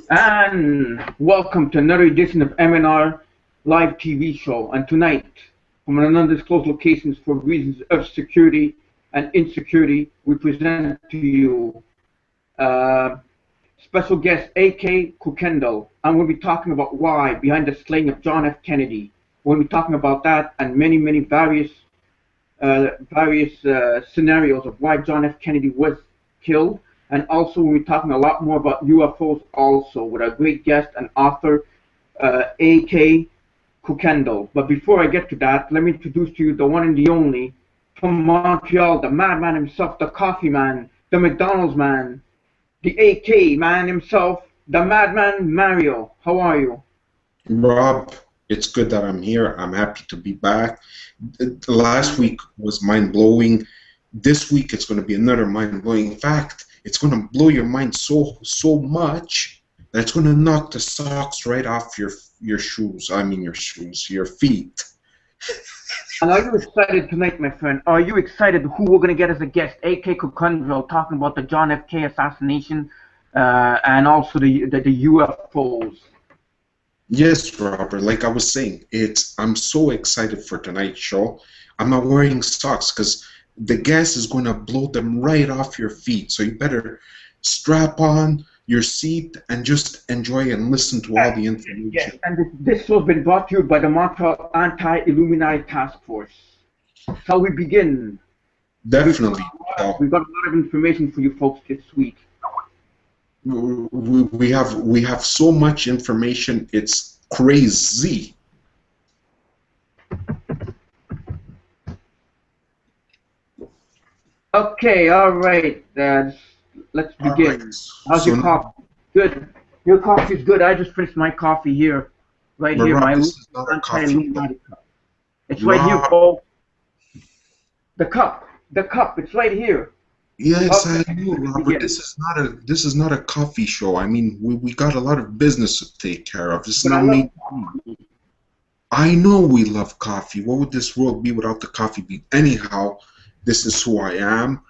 And welcome to another edition of MnR Live TV Show. And tonight, from an undisclosed locations for reasons of security and insecurity, we present to you Special Guest A.K. Kuykendall. And we'll be talking about why behind the slaying of John F. Kennedy. We'll be talking about that and many various scenarios of why John F. Kennedy was killed. And also we'll be talking a lot more about UFOs also with our great guest and author, A.K. Kuykendall. But before I get to that, let me introduce to you the one and the only, from Montreal, the madman himself, the coffee man, the McDonald's man, the A.K. man himself, the madman Mario. How are you? Rob, it's good that I'm here. I'm happy to be back. Last week was mind-blowing. This week it's going to be another mind-blowing. In fact, it's going to blow your mind so much that it's going to knock the socks right off your shoes. I mean your feet. And are you excited tonight, my friend? Are you excited who we're going to get as a guest? A.K. Kuykendall talking about the John F. K. assassination and also the UFOs. Yes, Robert. Like I was saying, I'm so excited for tonight's show. I'm not wearing socks because the guest is going to blow them right off your feet. So you better strap on your seat and just enjoy and listen to all the information. Yes, and this show has been brought to you by the Montreal Anti-Illuminati Task Force. Shall we begin? Definitely. We've got a lot of information for you folks this week. We have so much information, it's crazy. Okay, all right. Let's begin. Right. How's your coffee? Good. Your coffee's good. I just finished my coffee here, right here. Rob, My this is not a coffee cup. It's right here, Paul. The cup. It's right here. Yes, Okay. I know, Robert. This is not a coffee show. I mean, we got a lot of business to take care of. This is not me. I know we love coffee. What would this world be without the coffee bean? Anyhow, this is who I am.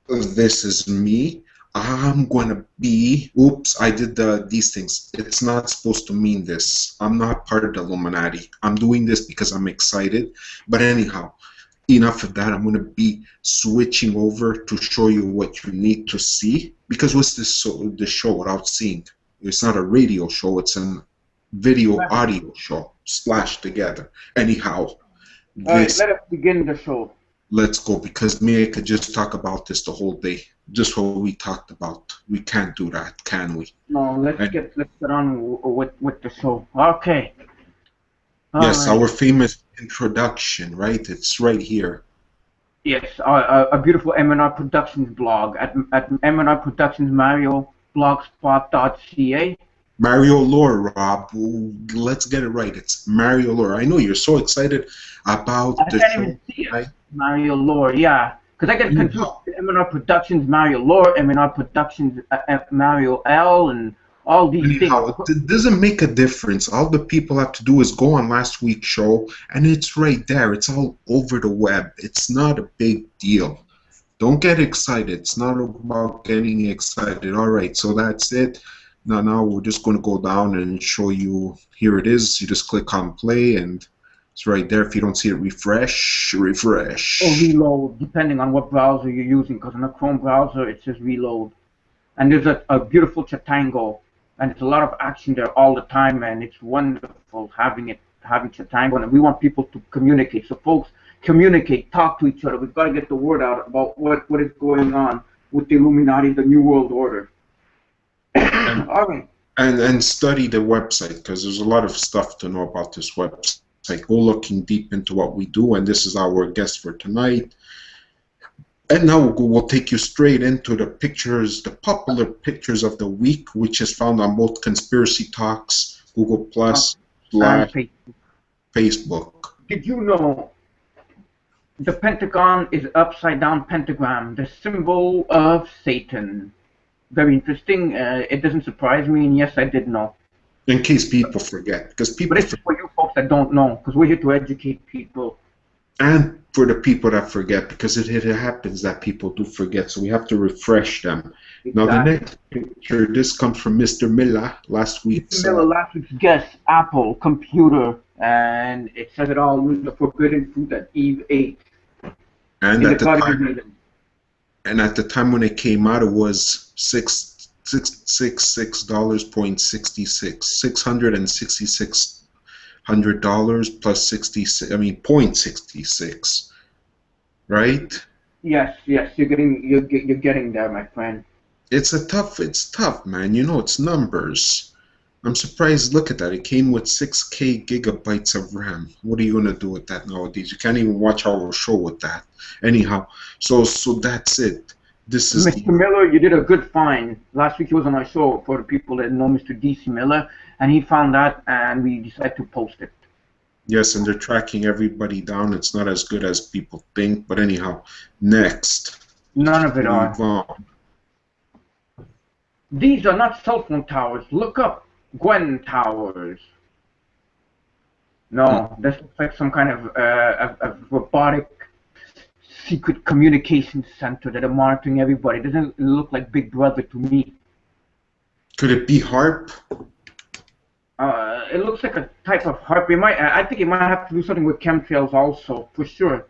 This is me. I'm gonna be. Oops, I did these things. It's not supposed to mean this. I'm not part of the Illuminati. I'm doing this because I'm excited. But anyhow, enough of that. I'm gonna be switching over to show you what you need to see. Because what's this show without seeing? It's not a radio show. It's a video audio show splashed together. Anyhow, all right, let us begin the show. Let's go, because me, I could just talk about this the whole day. Just what we talked about. We can't do that, can we? No, let's get on with the show. Okay. Yes, our famous introduction, right? It's right here. Yes, a beautiful MnR Productions blog at MnR Productions Mario blogspot.ca. Mariolaur, Rob. Let's get it right. It's Mariolaur. I know you're so excited about the show. I can't even see it. Right? Mariolaur, yeah. Because I get confused with MnR Productions Mariolaur, MnR Productions Mario L, and all these things. It doesn't make a difference. All the people have to do is go on last week's show, and it's right there. It's all over the web. It's not a big deal. Don't get excited. It's not about getting excited. All right, so that's it. Now we're just going to go down and show you. Here it is. You just click on play, and it's right there. If you don't see it, refresh. Or reload, depending on what browser you're using. Because in a Chrome browser, it says reload. And there's a beautiful Chatango, and it's a lot of action there all the time, and it's wonderful having Chatango. And we want people to communicate. So folks, communicate, talk to each other. We've got to get the word out about what is going on with the Illuminati, the New World Order. All right. And study the website, because there's a lot of stuff to know about this website. Go looking deep into what we do, and this is our guest for tonight. And now we'll take you straight into the pictures, the popular pictures of the week, which is found on both Conspiracy Talks, Google Plus, Facebook. Did you know the Pentagon is upside down pentagram, the symbol of Satan? Very interesting. It doesn't surprise me, and yes, I did know. In case people forget, because people. But it's for you folks that don't know, because we're here to educate people. And for the people that forget, because it happens that people do forget, so we have to refresh them. Exactly. Now the next picture, this comes from Mr. Miller, last week's. Last week's guest, Apple computer, and it says it all. It was the forbidden fruit that Eve ate. And at the time when it came out, it was $666 plus 66. I mean, 0.66, right? Yes, you're getting there, my friend. It's tough, man. You know, it's numbers. I'm surprised. Look at that. It came with 6K gigabytes of RAM. What are you gonna do with that nowadays? You can't even watch our show with that. Anyhow, so that's it. This is Mr. Miller, you did a good find. Last week he was on our show, for the people that know Mr. DC Miller, and he found that, and we decided to post it. Yes, and they're tracking everybody down. It's not as good as people think, but anyhow, next. None of it are. These are not cell phone towers. Look up Gwen Towers. No, this looks like some kind of robotic secret communication center that are monitoring everybody. It doesn't look like Big Brother to me. Could it be HARP? It looks like a type of HARP. I think it might have to do something with chemtrails also, for sure,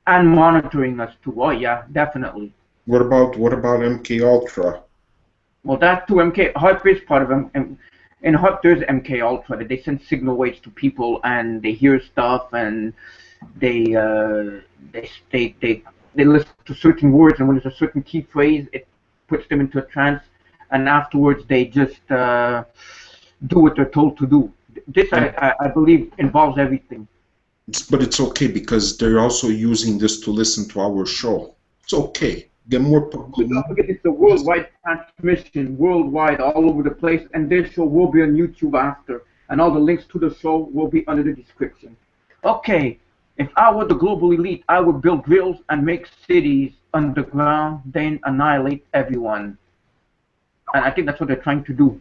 and monitoring us too. Oh yeah, definitely. What about MK Ultra? Well, that too. HARP is part of them. In HARP, there's MK Ultra that they send signal waves to people, and they hear stuff, and they listen to certain words, and when there's a certain key phrase, it puts them into a trance, and afterwards they just do what they're told to do. This, I believe, involves everything. But it's okay because they're also using this to listen to our show. It's okay. Get more public. Don't forget, it's a worldwide transmission, worldwide, all over the place, and this show will be on YouTube after, and all the links to the show will be under the description. Okay, if I were the global elite, I would build drills and make cities underground, then annihilate everyone. And I think that's what they're trying to do.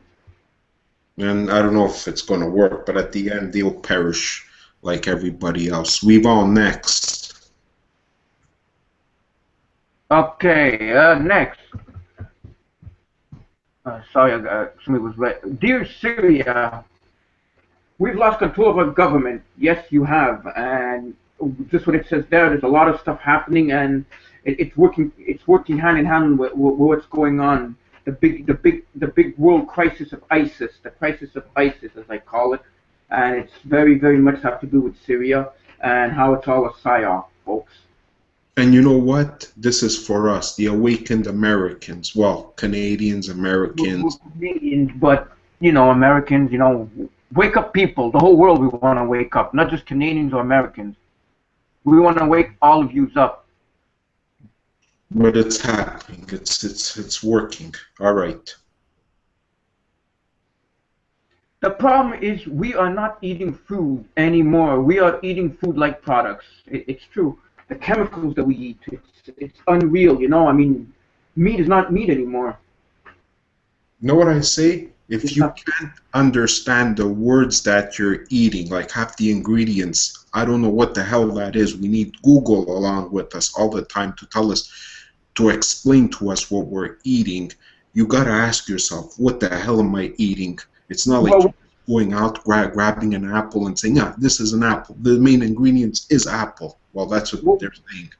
And I don't know if it's going to work, but at the end, they'll perish like everybody else. We've on next. Okay, next. Sorry, somebody was right. Dear Syria, we've lost control of our government. Yes, you have, and just what it says there. There's a lot of stuff happening, and it's working. It's working hand in hand with what's going on. The big world crisis of ISIS, the crisis of ISIS, as I call it, and it's very, very much have to do with Syria and how it's all a psyop, folks. And you know what? This is for us, the awakened Americans. Well, Canadians, Americans. But, you know, Americans, you know, wake up, people. The whole world, we want to wake up, not just Canadians or Americans. We want to wake all of you up. But it's happening. It's working. All right. The problem is we are not eating food anymore. We are eating food-like products. It's true. The chemicals that we eat, it's unreal, you know. I mean, meat is not meat anymore. Know what I say? If you can't understand the words that you're eating, like half the ingredients, I don't know what the hell that is. We need Google along with us all the time to tell us, to explain to us what we're eating. You gotta ask yourself, what the hell am I eating? It's not like going out, grabbing an apple and saying, yeah, this is an apple. The main ingredients is apple. Well, that's what they're saying.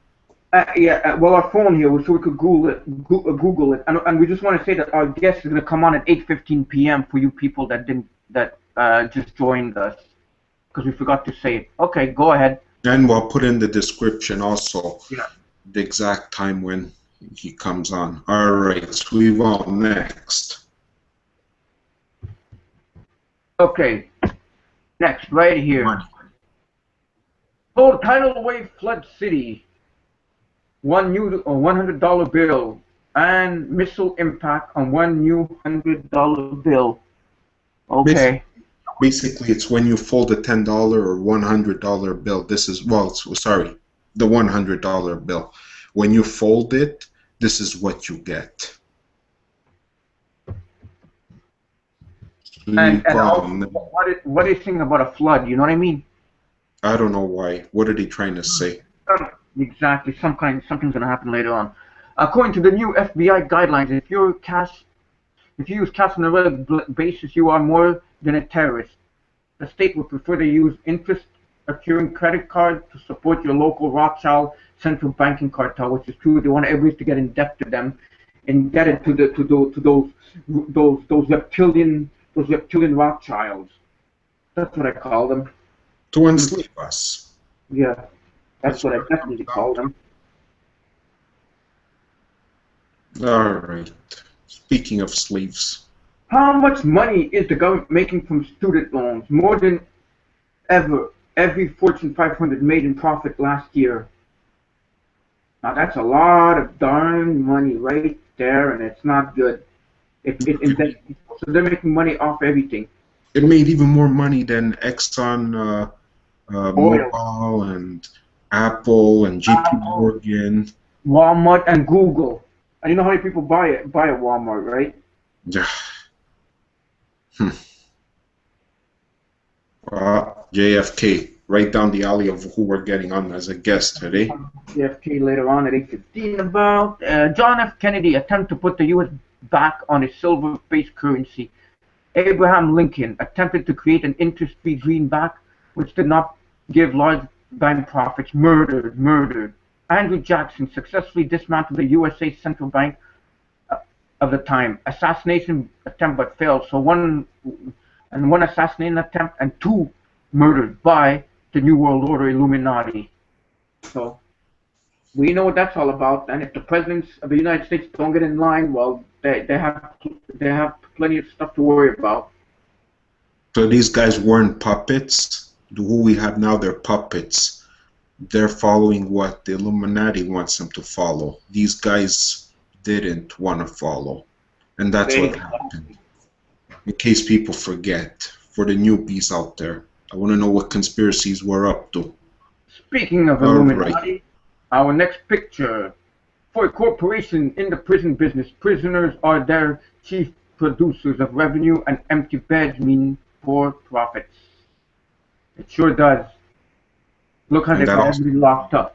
Well, our phone here, so we could Google it, and we just want to say that our guest is going to come on at 8:15 p.m. for you people that just joined us, because we forgot to say it. Okay, go ahead. And we'll put in the description also the exact time when he comes on. All right, so we've on next. Okay, next, right here. Oh, tidal wave flood city. One new $100 bill and missile impact on one new $100 bill. Okay. Basically, it's when you fold a $10 or $100 bill. This is, well, sorry, the $100 bill. When you fold it, this is what you get. And also, what is saying about a flood? You know what I mean? I don't know why. What are they trying to say? Exactly. Something's gonna happen later on. According to the new FBI guidelines, if you use cash on a regular basis, you are more than a terrorist. The state would prefer to use interest-accruing credit cards to support your local Rothschild central banking cartel, which is true. They want everybody to get indebted to them, indebted to those reptilian Rothschilds. That's what I call them. To enslave us. Yeah, that's That's what I what it comes definitely down call them. to. All right. Speaking of slaves. How much money is the government making from student loans? More than ever. Every Fortune 500 made in profit last year. Now that's a lot of darn money right there, and it's not good. So they're making money off everything. It made even more money than Exxon Oil, Mobil and Apple and JP Apple, Morgan. Walmart, and Google. And you know how many people buy at Walmart, right? Yeah. JFK, right down the alley of who we're getting on as a guest today. JFK later on at 8:15 about John F. Kennedy attempted to put the U.S. back on a silver-based currency. Abraham Lincoln attempted to create an interest-free greenback, which did not give large bank profits. Murdered. Andrew Jackson successfully dismantled the USA central bank of the time. Assassination attempt but failed. So one assassination attempt and two murdered by the New World Order Illuminati. So we know what that's all about. And if the presidents of the United States don't get in line, well, they have plenty of stuff to worry about. So these guys weren't puppets. Who we have now, they're puppets. They're following what the Illuminati wants them to follow. These guys didn't want to follow. And that's what happened. In case people forget, for the newbies out there, I want to know what conspiracies we're up to. Speaking of Illuminati, our next picture. For a corporation in the prison business, prisoners are their chief producers of revenue, and empty beds mean poor profits. It sure does. Look how they got everybody locked up.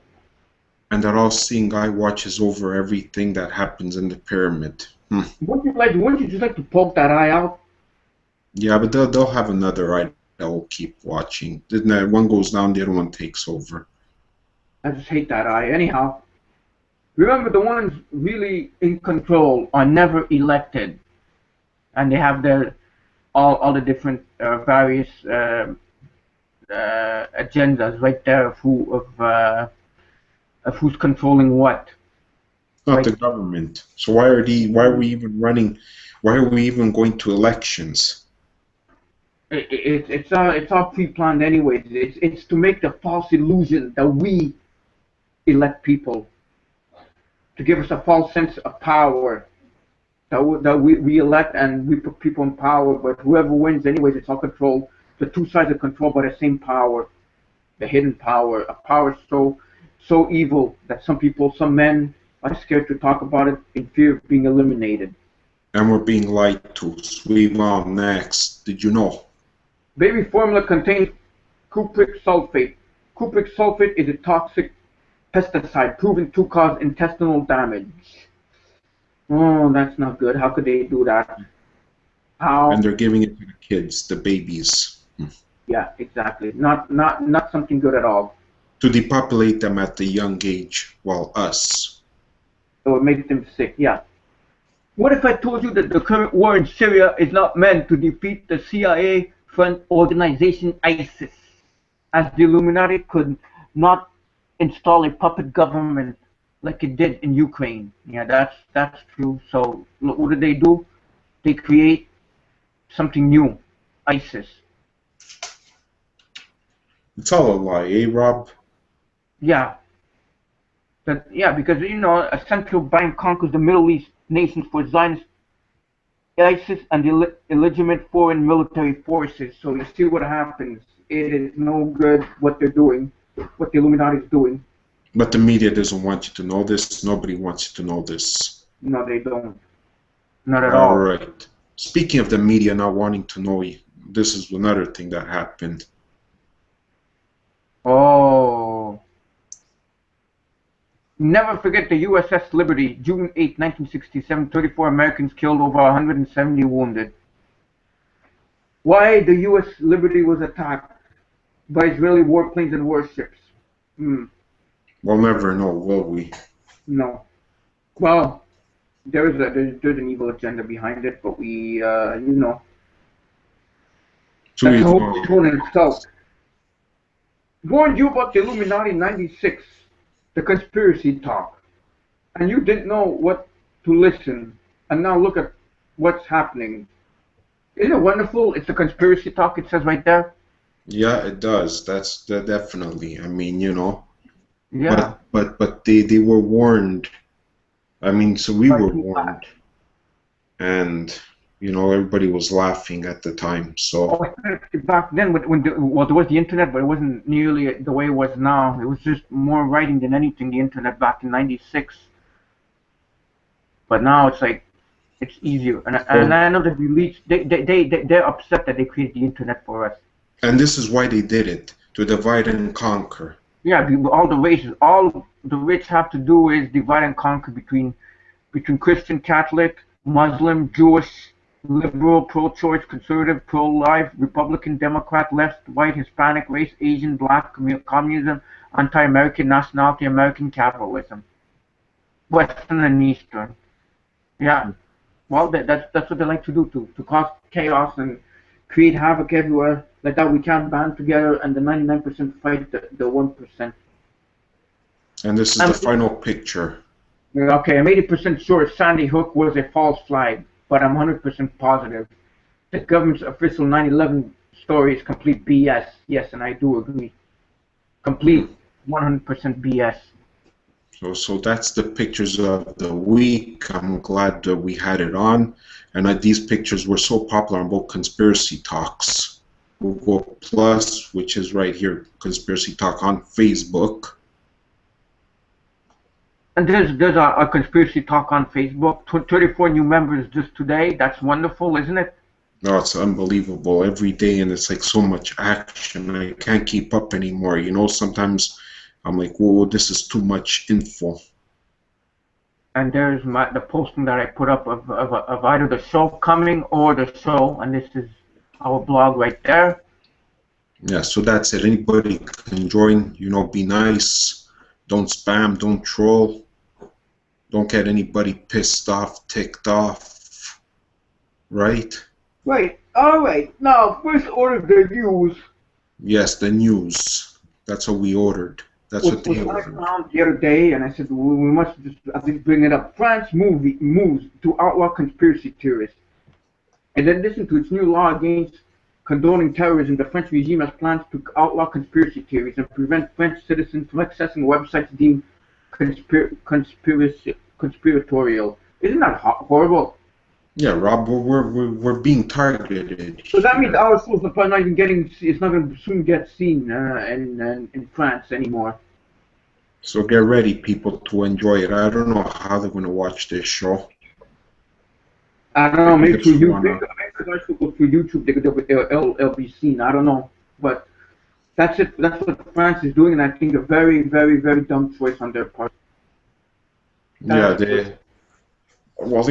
And that all-seeing eye watches over everything that happens in the pyramid. Wouldn't you just like to poke that eye out? Yeah, but they'll have another eye that will keep watching. Then one goes down, the other one takes over. I just hate that eye. Anyhow, remember the ones really in control are never elected, and they have their all the different various agendas right there of who's controlling what. Not right? The government. So why are we even running? Why are we even going to elections? It's all pre-planned anyways. It's to make the false illusion that we elect people, to give us a false sense of power, that we elect and we put people in power, but whoever wins anyways, it's all controlled. The two sides are controlled by the same power, the hidden power, a power so evil that some men are scared to talk about it in fear of being eliminated. And we're being lied to. Sweet mom, next. Did you know? Baby formula contains cupric sulfate. Cupric sulfate is a toxic pesticide proven to cause intestinal damage. Oh, that's not good. How could they do that? How? And they're giving it to the kids, the babies. Yeah, exactly. Not something good at all. To depopulate them at a young age, while us. It would make them sick, yeah. What if I told you that the current war in Syria is not meant to defeat the CIA front organization ISIS, as the Illuminati could not install a puppet government like it did in Ukraine? Yeah, that's true. So what do? They create something new, ISIS. It's all a lie, eh, Rob? Yeah. Because a central bank conquers the Middle East nations for Zionist ISIS and the illegitimate foreign military forces. So you see what happens. It is no good what they're doing, what the Illuminati is doing. But the media doesn't want you to know this. Nobody wants you to know this. No, they don't. Not at all. All right. Speaking of the media not wanting to know you, this is another thing that happened. Oh. Never forget the USS Liberty, June 8, 1967, 34 Americans killed, over 170 wounded. Why the US Liberty was attacked by Israeli warplanes and warships? We'll never know, will we? No. Well, there's an evil agenda behind it, but we, you know, that's a whole show in itself. Warned you about the Illuminati in '96, the conspiracy talk, and you didn't know what to listen, and now look at what's happening. Isn't it wonderful? It's the conspiracy talk, it says right there. Yeah, it does. That's definitely. I mean, you know. Yeah. But they were warned. I mean, so we were warned, and you know, everybody was laughing at the time. So back then, when there was the internet, but it wasn't nearly the way it was now. It was just more writing than anything. The internet back in '96, but now it's like it's easier. And I know that the elites they're upset that they created the internet for us. And this is why they did it, to divide and conquer. Yeah, all the races, all the rich have to do is divide and conquer between Christian, Catholic, Muslim, Jewish, liberal, pro-choice, conservative, pro-life, Republican, Democrat, left, white, Hispanic, race, Asian, black, communism, anti-American, nationality, American capitalism, Western and Eastern. Yeah, well, that's what they like to do, to cause chaos and create havoc everywhere. Like that, we can't band together, and the 99% fight the 1%. And this is the final picture. Okay, I'm 80% sure Sandy Hook was a false flag, but I'm 100% positive the government's official 9/11 story is complete BS. Yes, and I do agree. Complete 100% BS. So that's the pictures of the week. I'm glad that we had it on, and these pictures were so popular on both Conspiracy Talks. Google Plus, which is right here, Conspiracy Talk on Facebook. And there's a Conspiracy Talk on Facebook. 34 new members just today. That's wonderful, isn't it? No, it's unbelievable every day, and it's like so much action. I can't keep up anymore. You know, sometimes I'm like, whoa, this is too much info. And there's the posting that I put up of either the show coming or the show, and this is our blog right there. Yeah, so that's it. Anybody can join. You know, be nice. Don't spam. Don't troll. Don't get anybody pissed off, ticked off. Right? Right. All right. Now, first order the news. Yes, the news. That's what we ordered. That's what they ordered. I found the other day, and I said we must just at least bring it up. France moves to outlaw conspiracy theorists. In addition to its new law against condoning terrorism, the French regime has plans to outlaw conspiracy theories and prevent French citizens from accessing websites deemed conspiratorial. Isn't that horrible? Yeah, Rob, we're being targeted. So that means our schools are probably not even getting. It's not going to soon get seen in France anymore. So get ready, people, to enjoy it. I don't know how they're going to watch this show. I don't know, maybe through YouTube. Through YouTube, it'll be seen. I don't know, but that's it. That's what France is doing, and I think a very, very, very dumb choice on their part. Yeah, they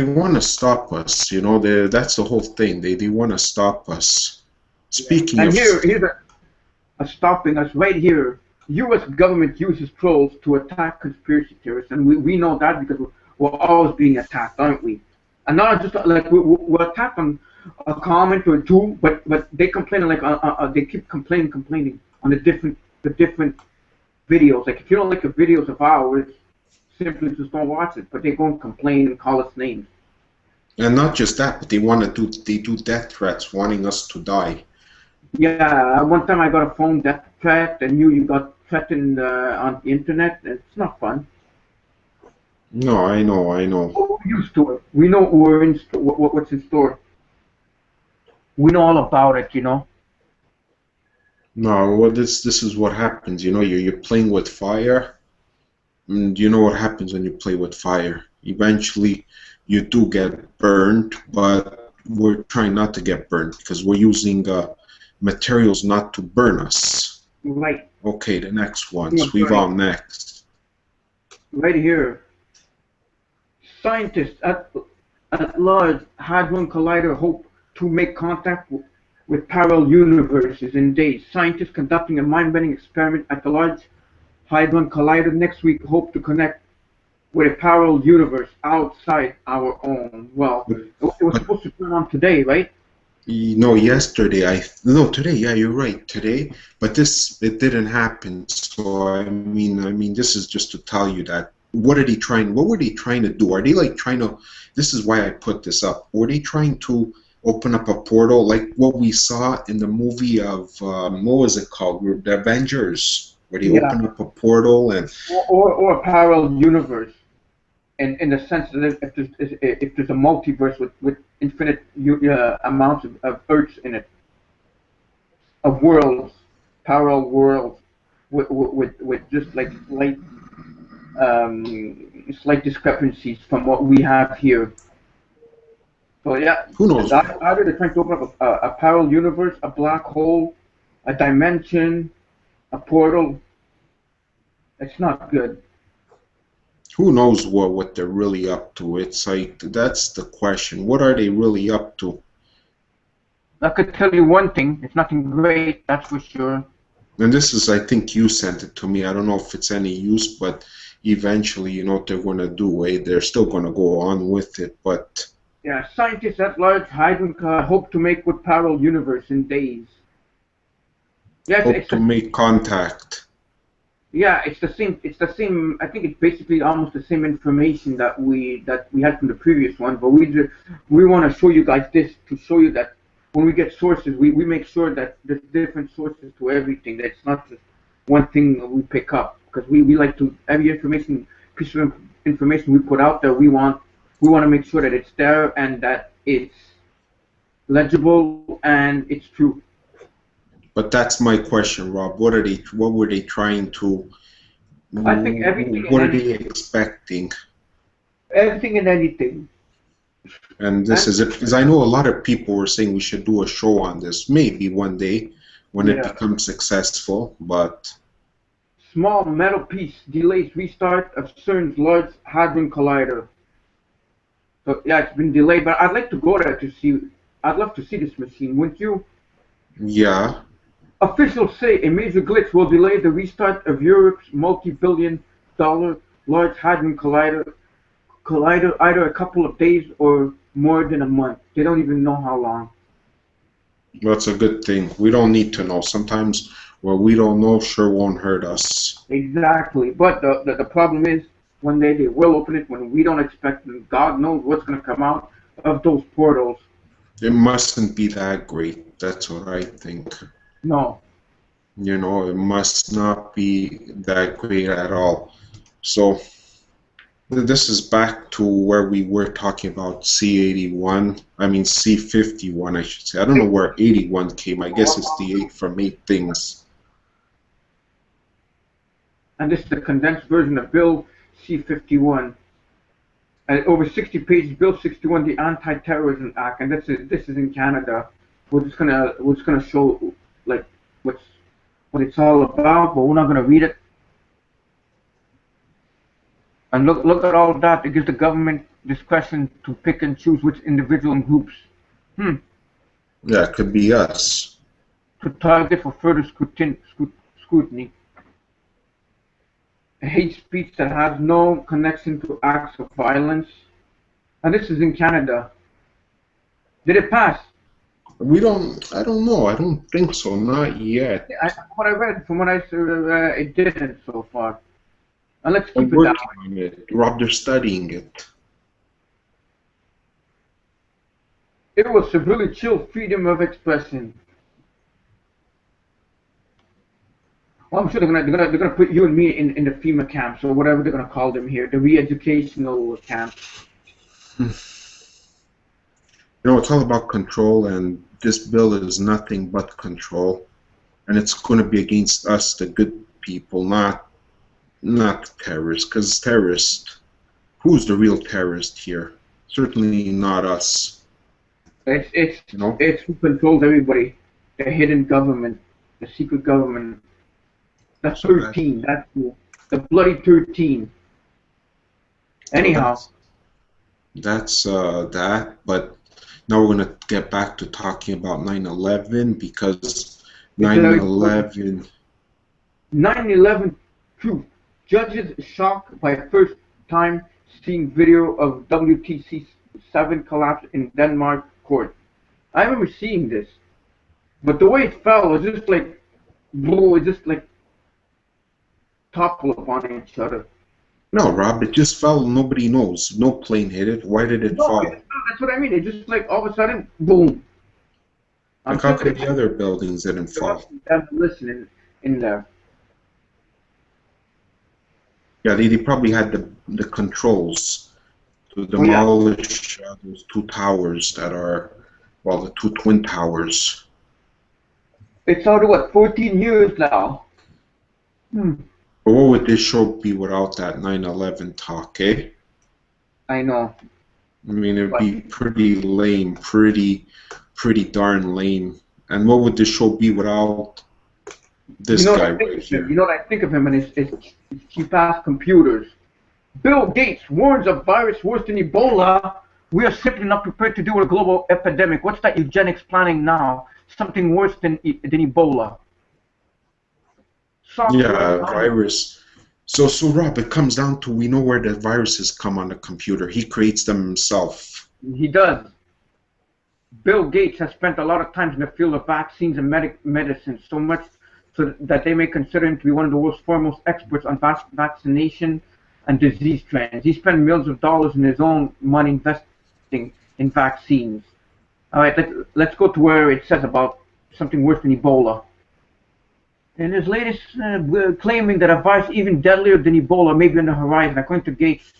want to stop us. You know, that's the whole thing. They want to stop us. Speaking and of, here's stopping us right here. U.S. government uses trolls to attack conspiracy theorists, and we know that because we're always being attacked, aren't we? And not just like we're attacked on a comment or two, but they complain like they keep complaining on the different videos. Like if you don't like the videos of ours, simply just don't watch it. But they go and complain and call us names. And not just that, but they do death threats, wanting us to die. Yeah, one time I got a phone death threat, and you got threatened on the internet. It's not fun. No, I know. We're used to it. We know what's in store. We know all about it, you know. No, well, this is what happens. You know, you're playing with fire, and you know what happens when you play with fire. Eventually, you do get burned, but we're trying not to get burned because we're using materials not to burn us. Right. Okay, the next one. Sweep on next. right here. Scientists at large Hadron Collider hope to make contact with parallel universes in days. Scientists conducting a mind-bending experiment at the Large Hadron Collider next week hope to connect with a parallel universe outside our own. Well, it was But supposed to turn on today, right? yesterday no, today. Yeah, you're right. Today, but it didn't happen. So I mean, this is just to tell you that what are they trying? What were they trying to do? Are they like trying to? This is why I put this up. Were they trying to open up a portal like what we saw in the movie of what was it called? The Avengers, where they Yeah, open up a portal and or a parallel universe. In the sense that if there's a multiverse with infinite amounts of Earths in it, of worlds, parallel worlds, with just like slight discrepancies from what we have here. So yeah, who knows? either they're trying to open up a parallel universe, a black hole, a dimension, a portal. It's not good. Who knows what they're really up to? It's like that's the question. What are they really up to? I could tell you one thing: it's nothing great, that's for sure. And this is, I think you sent it to me. I don't know if it's any use, but eventually, you know what they're going to do, eh? They're still going to go on with it, but Yeah, scientists at large hope to make with parallel universe in days. Yeah, hope to make contact. yeah, it's the same. It's the same. I think it's basically almost the same information that we had from the previous one. But we want to show you guys this to show you that when we get sources, we make sure that there's different sources to everything. That it's not just one thing that we pick up because we like to every piece of information we put out there. We want to make sure that it's there and that it's legible and it's true. But that's my question, Rob. What were they trying to? I think everything What and are they expecting? everything and anything. And this And is it, because I know a lot of people were saying we should do a show on this, maybe one day when it yeah, becomes successful. But small metal piece delays restart of CERN's Large Hadron Collider. So yeah, it's been delayed, but I'd like to go there to see. I'd love to see this machine, wouldn't you? yeah, Officials say a major glitch will delay the restart of Europe's multi-billion-dollar Large Hadron Collider either a couple of days or more than a month. They don't even know how long. that's a good thing. We don't need to know. Sometimes what we don't know sure won't hurt us. Exactly. But the problem is one day they will open it when we don't expect it. God knows what's going to come out of those portals. It mustn't be that great. That's what I think. No. You know, it must not be that great at all. So this is back to where we were talking about C81. I mean C51, I should say. I don't know where 81 came. I guess it's the 8 from 8 things. And this is the condensed version of Bill C-51. And over 60 pages, Bill 61, the Anti-Terrorism Act, and this is in Canada. We're just gonna show like what it's all about, but we're not gonna read it. And look at all that. It gives the government discretion to pick and choose which individual and groups Yeah, it could be us. to target for further scrutiny. A hate speech that has no connection to acts of violence. And this is in Canada. Did it pass? I don't know. I don't think so. Not yet. From what I saw, it didn't so far. And let's I'm keep it working that way. on it. Rob, they're studying it. It will severely chill freedom of expression. Well, I'm sure they're gonna put you and me in the FEMA camps or whatever they're gonna call them here, the re-educational camps. You know, it's all about control, and this bill is nothing but control. And it's going to be against us, the good people, not terrorists. Because terrorists, who's the real terrorist here? Certainly not us. It's You know? it's who controls everybody. The hidden government, the secret government. The 13. That's the bloody 13. So Anyhow, that's that. But now we're gonna get back to talking about 9/11 because it's very important. 9/11. 9/11 truth. Judges shocked by first time seeing video of WTC-7 collapse in Denmark court. I remember seeing this, but the way it fell was just like, bro, it just like toppled upon each other. No, Rob, it just fell. Nobody knows. No plane hit it. Why did it No, fall? that's what I mean. It just like all of a sudden, boom. I'm Like, how sure come the other buildings didn't there must fall? be listening in there. Yeah, they probably had the controls to Oh yeah, demolish those two towers that are, well, the two twin towers. it's already what 14 years now. Hmm. But what would this show be without that 9/11 talk, eh? I know. I mean, it'd But be pretty lame, pretty darn lame. And what would this show be without you this know what guy I think right of him? here? You know what I think of him, and it's cheap-ass computers. Bill Gates warns of virus worse than Ebola. We are simply not prepared to deal with a global epidemic. What's that eugenics planning now? Something worse than Ebola. Software. Yeah, virus. So Rob, it comes down to we know where the viruses come on the computer. He creates them himself. He does. Bill Gates has spent a lot of time in the field of vaccines and medicine, so much so that they may consider him to be one of the world's foremost experts on vaccination and disease trends. He spent millions of dollars in his own money investing in vaccines. All right, let's go to where it says about something worse than Ebola. In his latest claiming that a virus even deadlier than Ebola may be on the horizon, according to Gates,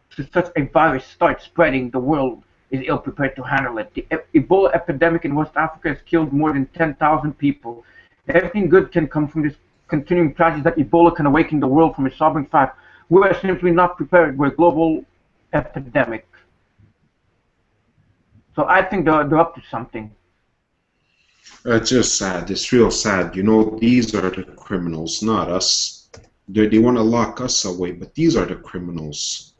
should such a virus start spreading, the world is ill prepared to handle it. The Ebola epidemic in West Africa has killed more than 10,000 people. Everything good can come from this continuing tragedy that Ebola can awaken the world from a sobering fact. We are simply not prepared. We're a global epidemic. So I think they're up to something. It's just sad. It's real sad. You know, these are the criminals, not us. They want to lock us away, but these are the criminals.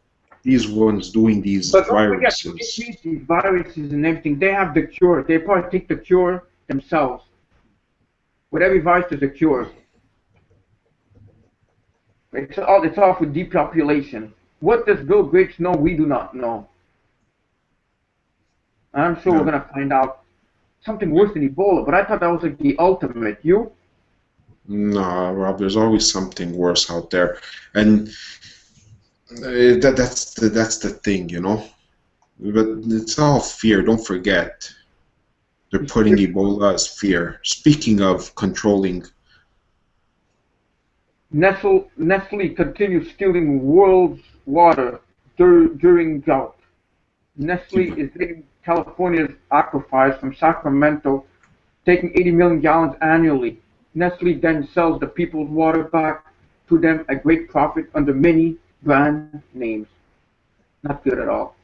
These ones doing these But don't forget, viruses. these viruses and everything, they have the cure. They probably take the cure themselves. With every virus, there's a cure. It's all for depopulation. What does Bill Gates know? We do not know. I'm sure we're No, gonna find out something worse than Ebola. But I thought that was like the ultimate. You? no, Rob. There's always something worse out there, and that's the thing, you know. But it's all fear. Don't forget, they're putting Ebola as fear. Speaking of controlling, Nestle continues stealing world's water during drought. Nestle is taking California's aquifers from Sacramento, taking 80 million gallons annually. Nestle then sells the people's water back to them at great profit under many brand names. Not good at all.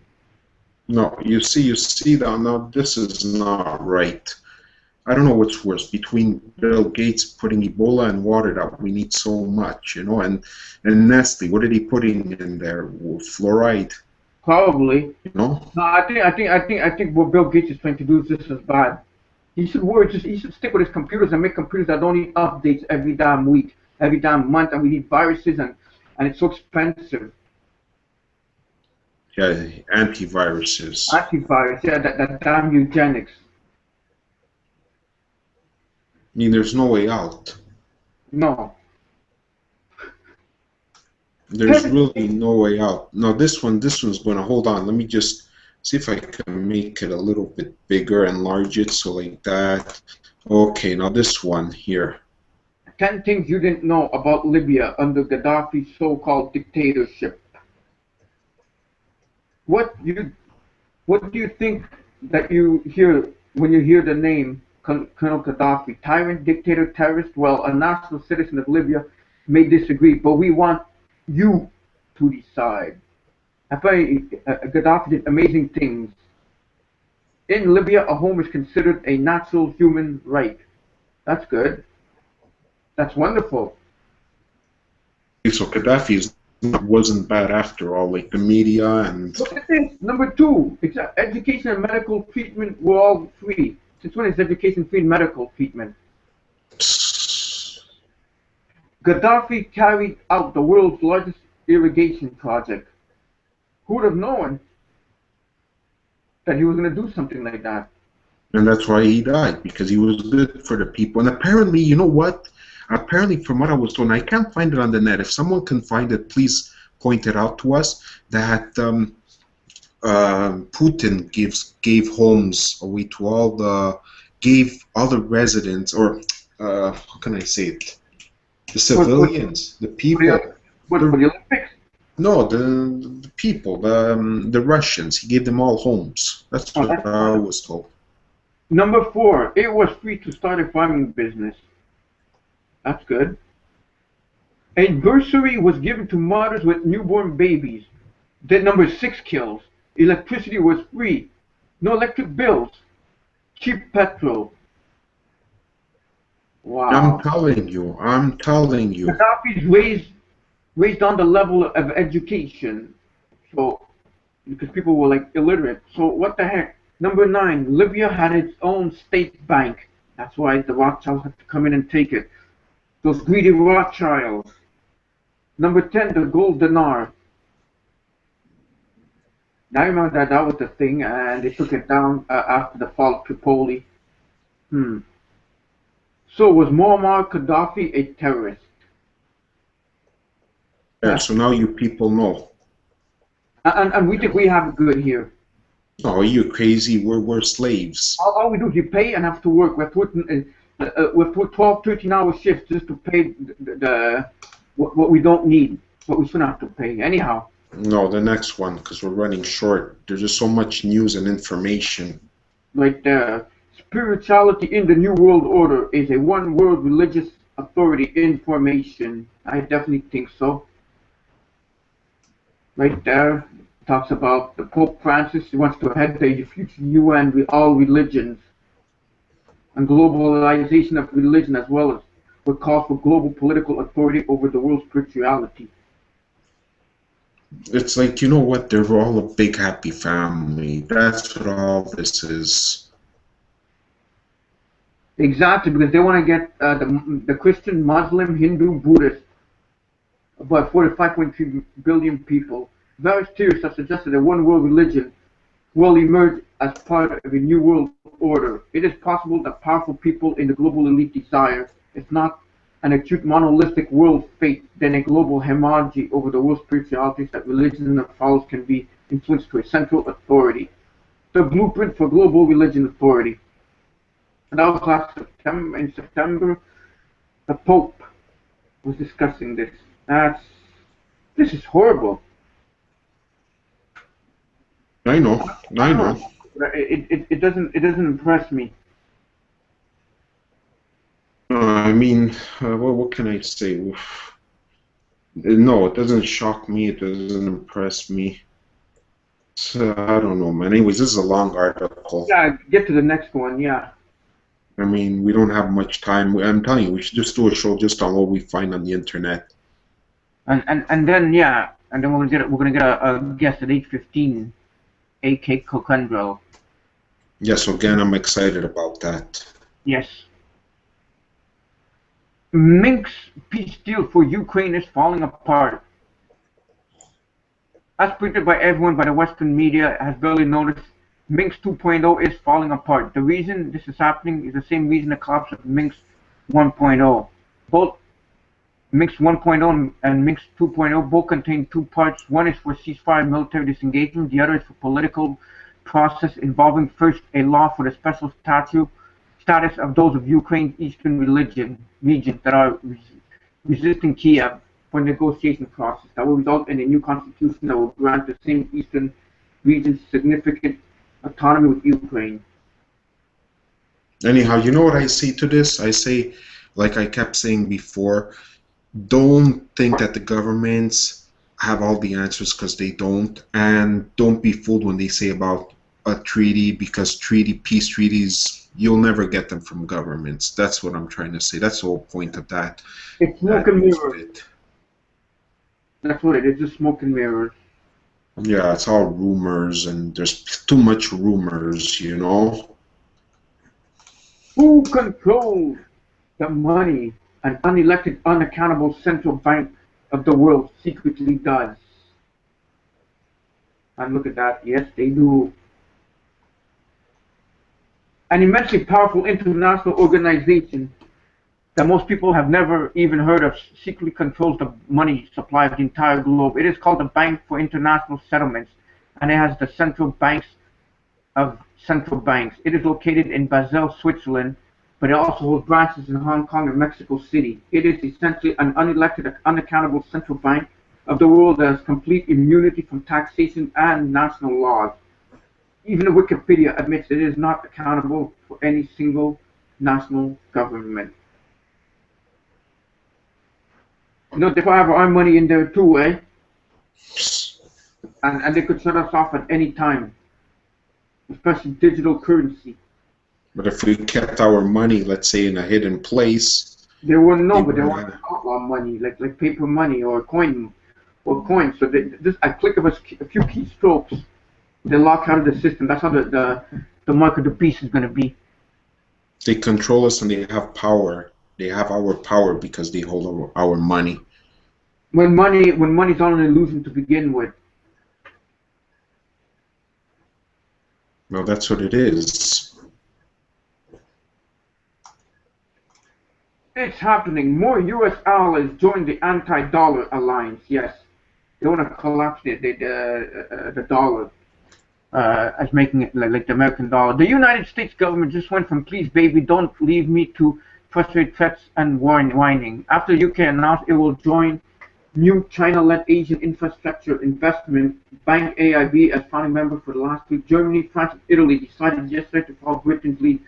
no, you see that now. This is not right. I don't know what's worse between Bill Gates putting Ebola and water that we need so much, you know, and Nestle. What are they putting in there? Fluoride, Probably. you know? No, I think what Bill Gates is trying to do is just as bad. He should he should stick with his computers and make computers that don't need updates every damn week, every damn month, and we need viruses and it's so expensive. Yeah, antiviruses. Antivirus, yeah, that damn eugenics. I mean, there's no way out. No. There's really no way out. No, this one's going to hold on. Let me just see if I can make it a little bit bigger, enlarge it, so like that. Okay, now this one here. 10 things you didn't know about Libya under Gaddafi's so-called dictatorship. What do you think that you hear when you hear the name Colonel Gaddafi? Tyrant, dictator, terrorist? Well, a national citizen of Libya may disagree, but we want you to decide. Gaddafi did amazing things. In Libya, a home is considered a natural human right. That's good. That's wonderful. So Gaddafi is It wasn't bad after all, like the media and... Look at this. Number 2, education and medical treatment were all free. Since when is education free and medical treatment? Gaddafi carried out the world's largest irrigation project. Who would have known that he was going to do something like that? And that's why he died, because he was good for the people. And apparently, you know what? Apparently, from what I was told, and I can't find it on the net. If someone can find it, please point it out to us, that Putin gave homes away to gave all the residents, or how can I say it? The civilians, the people. What, for the Olympics? No, the people, the Russians. He gave them all homes. That's what I was told. Number 4, it was free to start a farming business. That's good. A bursary was given to mothers with newborn babies. That number 6 kills. Electricity was free. No electric bills. Cheap petrol. Wow. I'm telling you. Gaddafi's raised on the level of education. So, because people were like illiterate. So what the heck? Number 9, Libya had its own state bank. That's why the Rothschilds had to come in and take it. Those greedy Rothschilds. Number 10, the gold dinar. Now I remember that was the thing, and they took it down after the fall of Tripoli. So was Muammar Gaddafi a terrorist? Yeah, so now you people know. And we think we have it good here. Oh, you're crazy. We're slaves. All we do is you pay and have to work. We have to work 12, 13-hour shifts just to pay what we don't need, what we shouldn't have to pay. Anyhow. No, the next one, because we're running short. There's just so much news and information. Right there. Spirituality in the New World Order is a one-world religious authority in formation. I definitely think so. Right there. Talks about the Pope Francis. He wants to head the future UN with all religions. And globalization of religion, as well as what calls for global political authority over the world's spirituality. It's like, you know what, they're all a big happy family. That's what all this is. Exactly, because they want to get the Christian, Muslim, Hindu, Buddhist, about 45.3 billion people. Various theories have suggested that one world religion will emerge as part of a new world order. It is possible that powerful people in the global elite desire, if not an acute monolithic world fate, then a global hemorrhage over the world's spiritualities that religion and follows can be influenced to a central authority. The blueprint for global religion authority. And that was last September. In September, the Pope was discussing this. This is horrible. I know. It doesn't impress me. I mean, what can I say? No, it doesn't shock me. It doesn't impress me. So, I don't know, man. Anyways, this is a long article. Yeah, get to the next one. Yeah. I mean, we don't have much time. I'm telling you, we should just do a show just on what we find on the internet. And then we're gonna get a guest at 8:15, A.K. Kuykendall. Yes, again, I'm excited about that. Yes. Minsk's peace deal for Ukraine is falling apart. As printed by everyone by the Western media has barely noticed, Minsk 2.0 is falling apart. The reason this is happening is the same reason the collapse of Minsk 1.0. Both Minsk 1.0 and Minsk 2.0 both contain two parts. One is for ceasefire military disengagement. The other is for political process involving first a law for the special status of those of Ukraine's eastern regions that are resisting Kiev for negotiation process. That will result in a new constitution that will grant the same eastern regions significant autonomy with Ukraine. Anyhow, you know what I say to this? I say, like I kept saying before, don't think that the governments have all the answers, because they don't, and don't be fooled when they say about a treaty, because peace treaties, you'll never get them from governments. That's what I'm trying to say. That's the whole point of that. It's smoke and mirrors. That's what it is, just smoke and mirrors. Yeah, it's all rumors, and there's too much rumors, you know? Who controls the money an unelected, unaccountable central bank of the world secretly does? And look at that, yes, they do. An immensely powerful international organization that most people have never even heard of secretly controls the money supply of the entire globe. It is called the Bank for International Settlements, and it has the central banks of central banks. It is located in Basel, Switzerland, but it also holds branches in Hong Kong and Mexico City. It is essentially an unelected, unaccountable central bank of the world that has complete immunity from taxation and national laws. Even Wikipedia admits it is not accountable for any single national government. You know, they have our money in there too, eh? And they could shut us off at any time, especially digital currency. But if we kept our money, let's say, in a hidden place, they wouldn't know, but they want to outlaw money, like paper money or coins. So just a click of a few keystrokes, they lock out of the system. That's how the mark of the beast is going to be. They control us and they have power. They have our power because they hold our money. When money's all an illusion to begin with. Well, that's what it is. It's happening. More U.S. allies join the anti-dollar alliance. Yes, they want to collapse the dollar as making it like the American dollar. The United States government just went from "please, baby, don't leave me" to frustrated threats and whining. After the UK announced it will join new China-led Asian Infrastructure Investment Bank (AIB) as founding member for the last week, Germany, France, and Italy decided yesterday to follow Britain's lead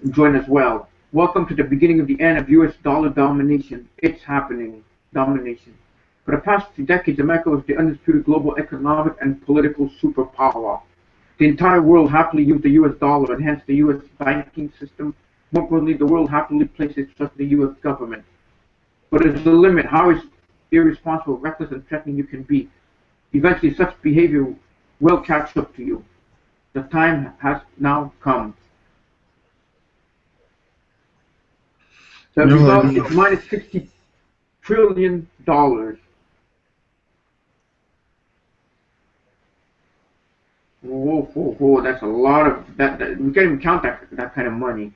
and join as well. Welcome to the beginning of the end of U.S. dollar domination. It's happening. Domination. For the past 2 decades, America was the undisputed global economic and political superpower. The entire world happily used the U.S. dollar, and hence the U.S. banking system. More importantly, the world happily placed its trust in the U.S. government. But there's a limit how irresponsible, reckless, and threatening you can be. Eventually, such behavior will catch up to you. The time has now come. The result is minus $60 trillion. Whoa, that's a lot of that. We can't even count that kind of money.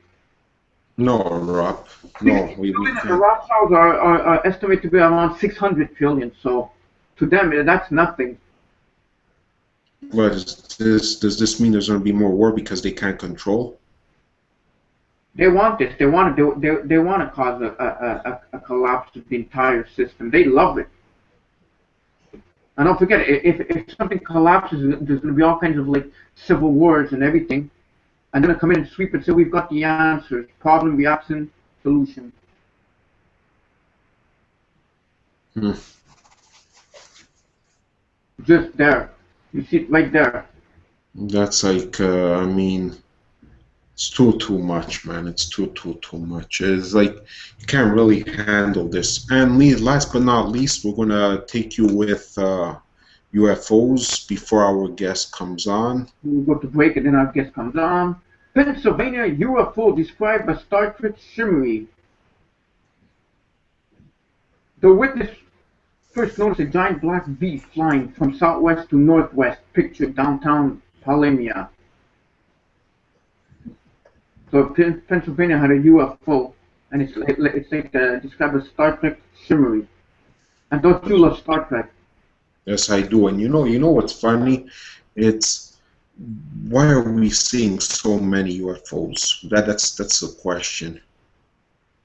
No, Rob. No, we can't. The Rothschilds are estimated to be around 600 trillion. So, to them, that's nothing. Well, does this mean there's going to be more war because they can't control? They want this. They want to cause a collapse of the entire system. They love it. And don't forget, if something collapses, there's going to be all kinds of like civil wars and everything. And they're going to come in and sweep and say, we've got the answers. Problem, reaction, solution. Just there. You see it right there. That's like, I mean, it's too much, man. It's too much. It's like, you can't really handle this. And last but not least, we're going to take you with UFOs before our guest comes on. We'll go to break and then our guest comes on. Pennsylvania UFO described as Star Trek shimmery. The witness first noticed a giant black V flying from southwest to northwest, pictured downtown Palemia. So Pennsylvania had a UFO, and it's like described as Star Trek shimmery. And don't you love Star Trek? Yes, I do. And you know what's funny? It's why are we seeing so many UFOs? That's the question.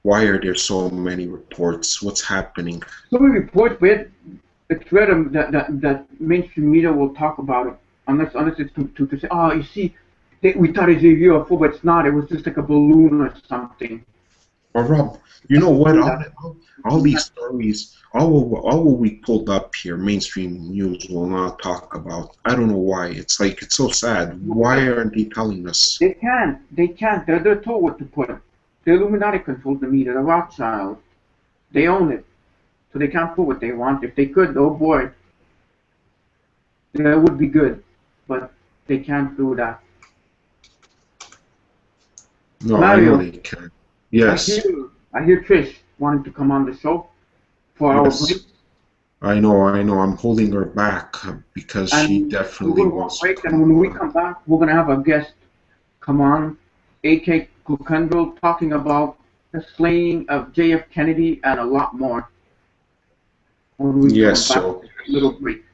Why are there so many reports? What's happening? So many reports, but it's rare that mainstream media will talk about it, unless it's to say, oh, you see, we thought it was a UFO, but it's not. It was just like a balloon or something. Well, Rob, you know what? All these stories, all what we pulled up here, mainstream news will not talk about. I don't know why. It's like, it's so sad. Why aren't they telling us? They can't. They're told what to put. The Illuminati controls the media. The Rothschilds, they own it. So they can't put what they want. If they could, oh boy, that would be good. But they can't do that. No, I know Mario, they can. I Yes, hear I hear Trish wanted to come on the show for our break, yes. I know, I know. I'm holding her back because she and we're definitely going to go on wants to break. come And when we on. come back, we're going to have a guest come on, A.K. Kuykendall, talking about the slaying of J.F. Kennedy and a lot more when we come Yes, back so from this little break.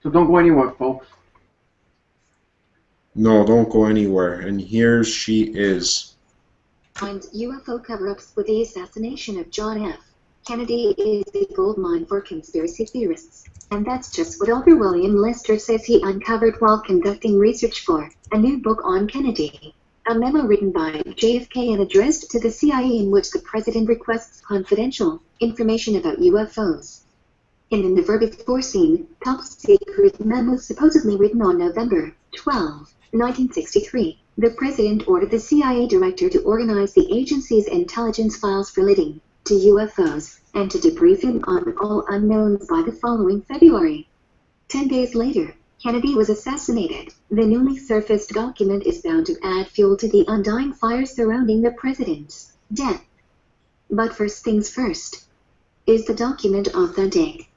So don't go anywhere, folks. no, don't go anywhere. And here she is. Find UFO cover-ups with the assassination of John F. Kennedy is a goldmine for conspiracy theorists. And that's just what author William Lester says he uncovered while conducting research for a new book on Kennedy. A memo written by JFK and addressed to the CIA in which the president requests confidential information about UFOs. In the verb before scene, top secret memo supposedly written on November 12, 1963, the president ordered the CIA director to organize the agency's intelligence files relating to UFOs and to debrief him on all unknowns by the following February. 10 days later, Kennedy was assassinated. The newly surfaced document is bound to add fuel to the undying fire surrounding the president's death. But first things first. Is the document authentic?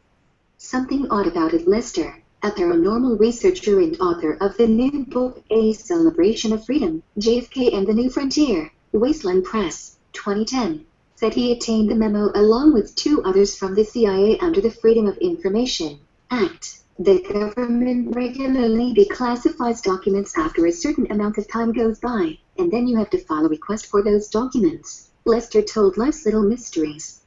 Something odd about it. Lester, a paranormal researcher and author of the new book A Celebration of Freedom, JFK and the New Frontier, Wasteland Press, 2010, said he obtained the memo along with 2 others from the CIA under the Freedom of Information Act. The government regularly declassifies documents after a certain amount of time goes by, and then you have to file a request for those documents, Lester told Life's Little Mysteries.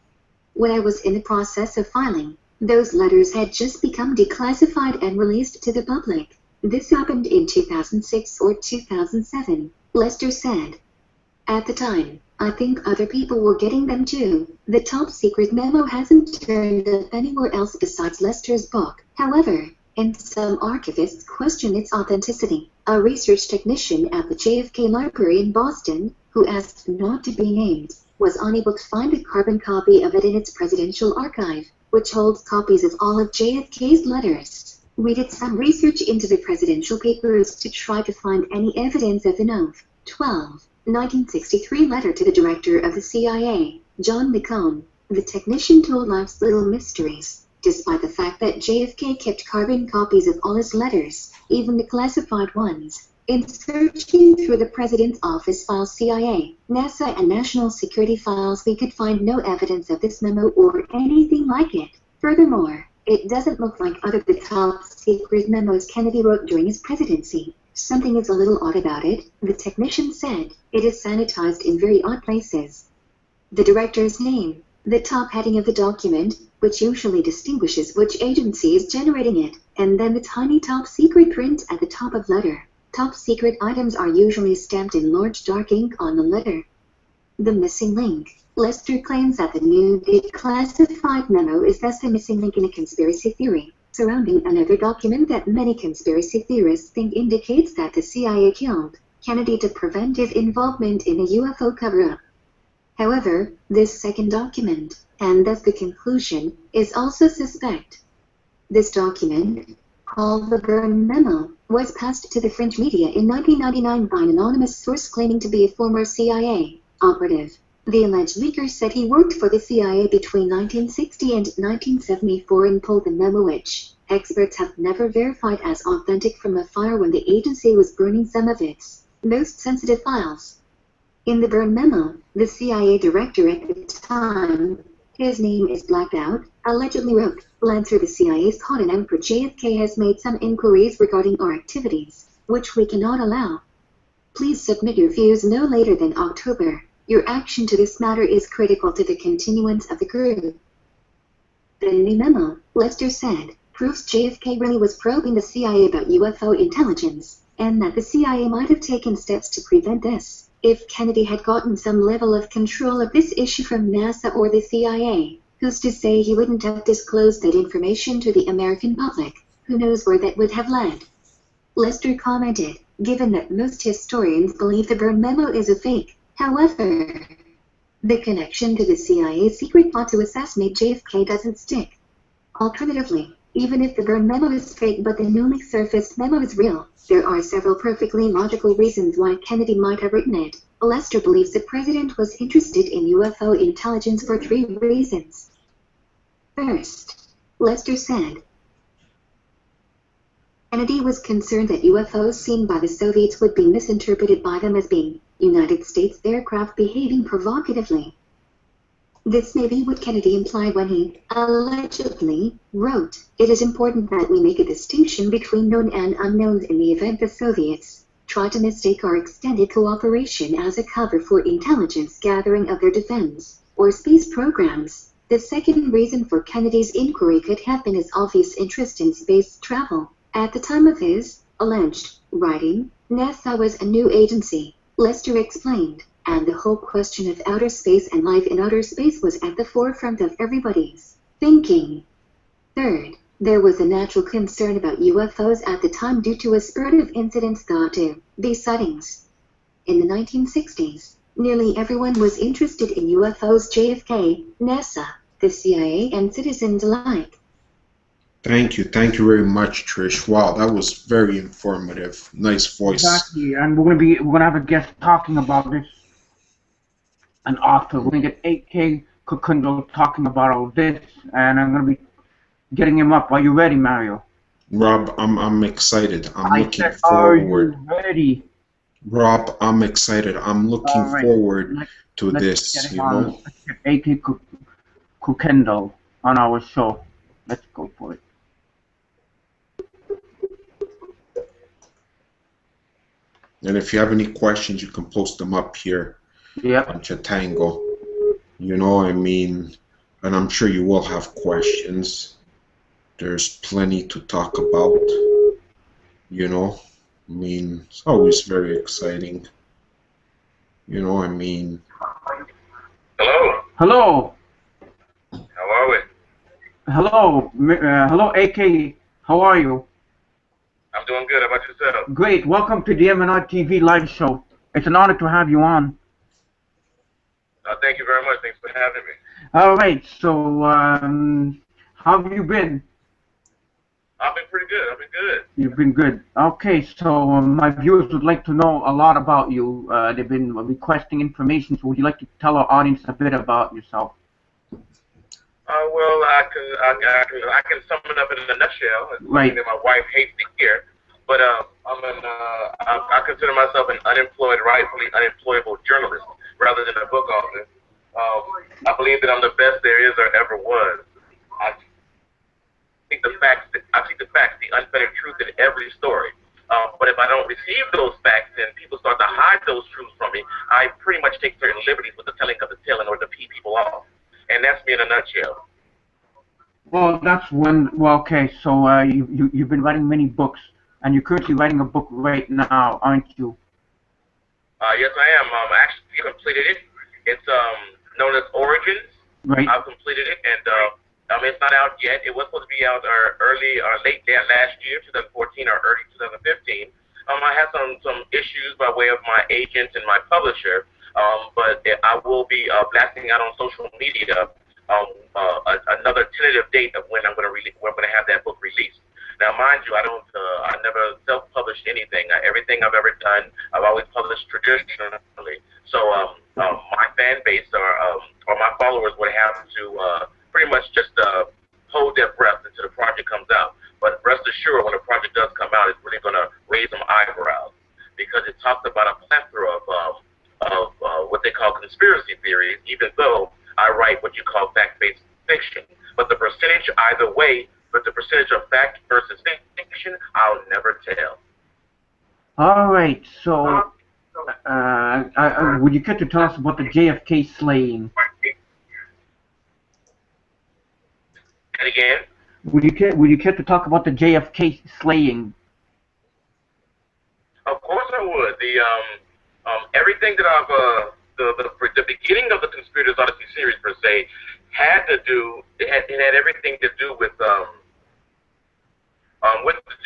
When I was in the process of filing, those letters had just become declassified and released to the public. This happened in 2006 or 2007, Lester said. At the time, I think other people were getting them too. The top secret memo hasn't turned up anywhere else besides Lester's book. However, and some archivists question its authenticity. A research technician at the JFK Library in Boston, who asked not to be named, was unable to find a carbon copy of it in its presidential archive, which holds copies of all of JFK's letters. We did some research into the presidential papers to try to find any evidence of an Oath 12, 1963 letter to the director of the CIA, John McCone. The technician told Life's Little Mysteries. Despite the fact that JFK kept carbon copies of all his letters, even the classified ones, in searching through the President's Office files, CIA, NASA, and National Security files, we could find no evidence of this memo or anything like it. Furthermore, it doesn't look like other the top secret memos Kennedy wrote during his presidency. Something is a little odd about it, the technician said. It is sanitized in very odd places. The director's name, the top heading of the document, which usually distinguishes which agency is generating it, and then the tiny top secret print at the top of letter. Top secret items are usually stamped in large dark ink on the letter. The missing link. Lester claims that the new declassified memo is thus a missing link in a conspiracy theory surrounding another document that many conspiracy theorists think indicates that the CIA killed Kennedy to prevent his involvement in a UFO cover-up. However, this second document, and thus the conclusion, is also suspect. This document, called the Byrne Memo, was passed to the French media in 1999 by an anonymous source claiming to be a former CIA operative. The alleged leaker said he worked for the CIA between 1960 and 1974 and pulled the memo, which experts have never verified as authentic, from a fire when the agency was burning some of its most sensitive files. In the Byrne Memo, the CIA director at the time, his name is blacked out, allegedly wrote, "Lancer, the CIA's caught an Emperor JFK has made some inquiries regarding our activities, which we cannot allow. Please submit your views no later than October. Your action to this matter is critical to the continuance of the group." The new memo, Lester said, proves JFK really was probing the CIA about UFO intelligence, and that the CIA might have taken steps to prevent this. If Kennedy had gotten some level of control of this issue from NASA or the CIA, who's to say he wouldn't have disclosed that information to the American public? Who knows where that would have led? Lester commented, given that most historians believe the Byrne Memo is a fake, however, The connection to the CIA's secret plot to assassinate JFK doesn't stick. Alternatively, even if the burn memo is fake but the newly surfaced memo is real, there are several perfectly logical reasons why Kennedy might have written it. Lester believes the president was interested in UFO intelligence for 3 reasons. First, Lester said, Kennedy was concerned that UFOs seen by the Soviets would be misinterpreted by them as being United States aircraft behaving provocatively. This may be what Kennedy implied when he allegedly wrote, "It is important that we make a distinction between known and unknowns in the event the Soviets try to mistake our extended cooperation as a cover for intelligence gathering of their defense or space programs." The second reason for Kennedy's inquiry could have been his obvious interest in space travel. At the time of his alleged writing, NASA was a new agency, Lester explained, and the whole question of outer space and life in outer space was at the forefront of everybody's thinking. Third, there was a natural concern about UFOs at the time due to a spurt of incidents thought to be sightings. In the 1960s, nearly everyone was interested in UFOs: JFK, NASA, the CIA, and citizens alike. Thank you very much, Trish. Wow, that was very informative. Nice voice. Exactly, and we're gonna have a guest talking about this, an author. We're gonna get A.K. Kuykendall talking about all this, and I'm gonna be getting him up. Are you ready, Mario? Rob, I'm excited. I'm looking said, forward. Are you ready? Rob, I'm excited. I'm looking forward to this, you know. Let's get A.K. Kuykendall on our show. Let's go for it. And if you have any questions, you can post them up here on Chatango. You know, I mean, and I'm sure you will have questions. There's plenty to talk about. You know, I mean, it's always very exciting. You know, I mean. Hello. Hello. How are we? Hello. Hello, A.K. How are you? I'm doing good. How about yourself? Great. Welcome to the MnRTV Live Show. It's an honor to have you on. Thank you very much. Thanks for having me. All right. So, how have you been? I've been pretty good. I've been good. You've been good. Okay. So, my viewers would like to know a lot about you. They've been requesting information. So, would you like to tell our audience a bit about yourself? Well, I can sum it up in a nutshell. It's something that my wife hates to hear. But I consider myself an unemployed, rightfully unemployable journalist rather than a book author. I believe that I'm the best there is or ever was. I seek the facts, the unfettered truth in every story. But if I don't receive those facts and people start to hide those truths from me, I pretty much take certain liberties with the telling of the tale in order to pee people off. And that's me in a nutshell. Well, that's one. Well, okay. So you've been writing many books, and you're currently writing a book right now, aren't you? Yes, I am. I actually completed it. It's known as Origins. Right. I've completed it, and it's not out yet. It was supposed to be out late last year, 2014, or early 2015. I had some issues by way of my agent and my publisher. But I will be blasting out on social media another tentative date of when I'm going to have that book released. Now, mind you, I never self-published anything. Everything I've ever done, I've always published traditionally. So my fan base or my followers would have to pretty much just hold their breath until the project comes out. But rest assured, when the project does come out, it's really going to raise some eyebrows because it talks about a plethora of what they call conspiracy theories, even though I write what you call fact-based fiction. But the percentage either way, but the percentage of fact versus fiction, I'll never tell. All right. So, would you care to tell us about the JFK slaying? And again? Would you care to talk about the JFK slaying? Of course I would. Everything that I've the beginning of the Conspirators Odyssey series per se had to do. It had everything to do with the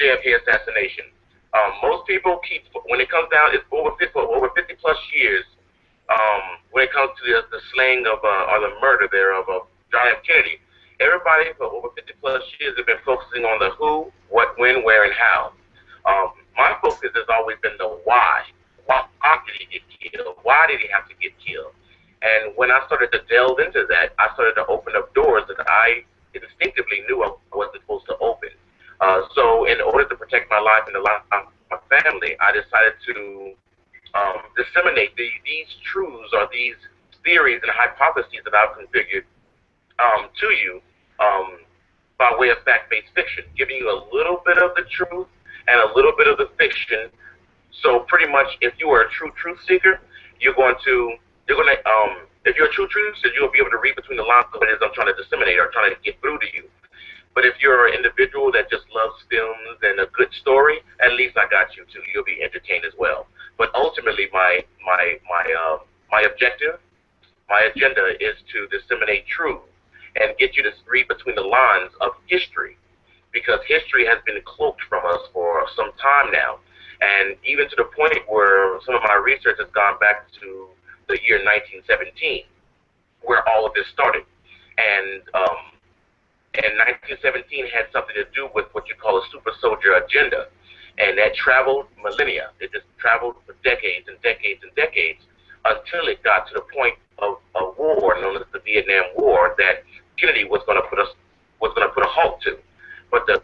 JFK assassination. Most people keep, when it comes down, it's over 50 plus years. when it comes to the slaying of or the murder there of John F. Kennedy, everybody for over 50 plus years have been focusing on the who, what, when, where, and how. My focus has always been the why. Why did he get killed? Why did he have to get killed? And when I started to delve into that, I started to open up doors that I instinctively knew I wasn't supposed to open. So in order to protect my life and the life of my family, I decided to disseminate these truths or these theories and hypotheses that I've configured to you by way of fact-based fiction, giving you a little bit of the truth and a little bit of the fiction. So pretty much, if you are a true truth seeker, if you're a true truth seeker, you'll be able to read between the lines of what it is I'm trying to disseminate or trying to get through to you. But if you're an individual that just loves films and a good story, at least I got you too. You'll be entertained as well. But ultimately, my objective, my agenda is to disseminate truth and get you to read between the lines of history, because history has been cloaked from us for some time now, and even to the point where some of my research has gone back to the year 1917, where all of this started. And 1917 had something to do with what you call a super soldier agenda, and that traveled millennia. It just traveled for decades and decades and decades until it got to the point of a war known as the Vietnam War that Kennedy was going to put a halt to. But the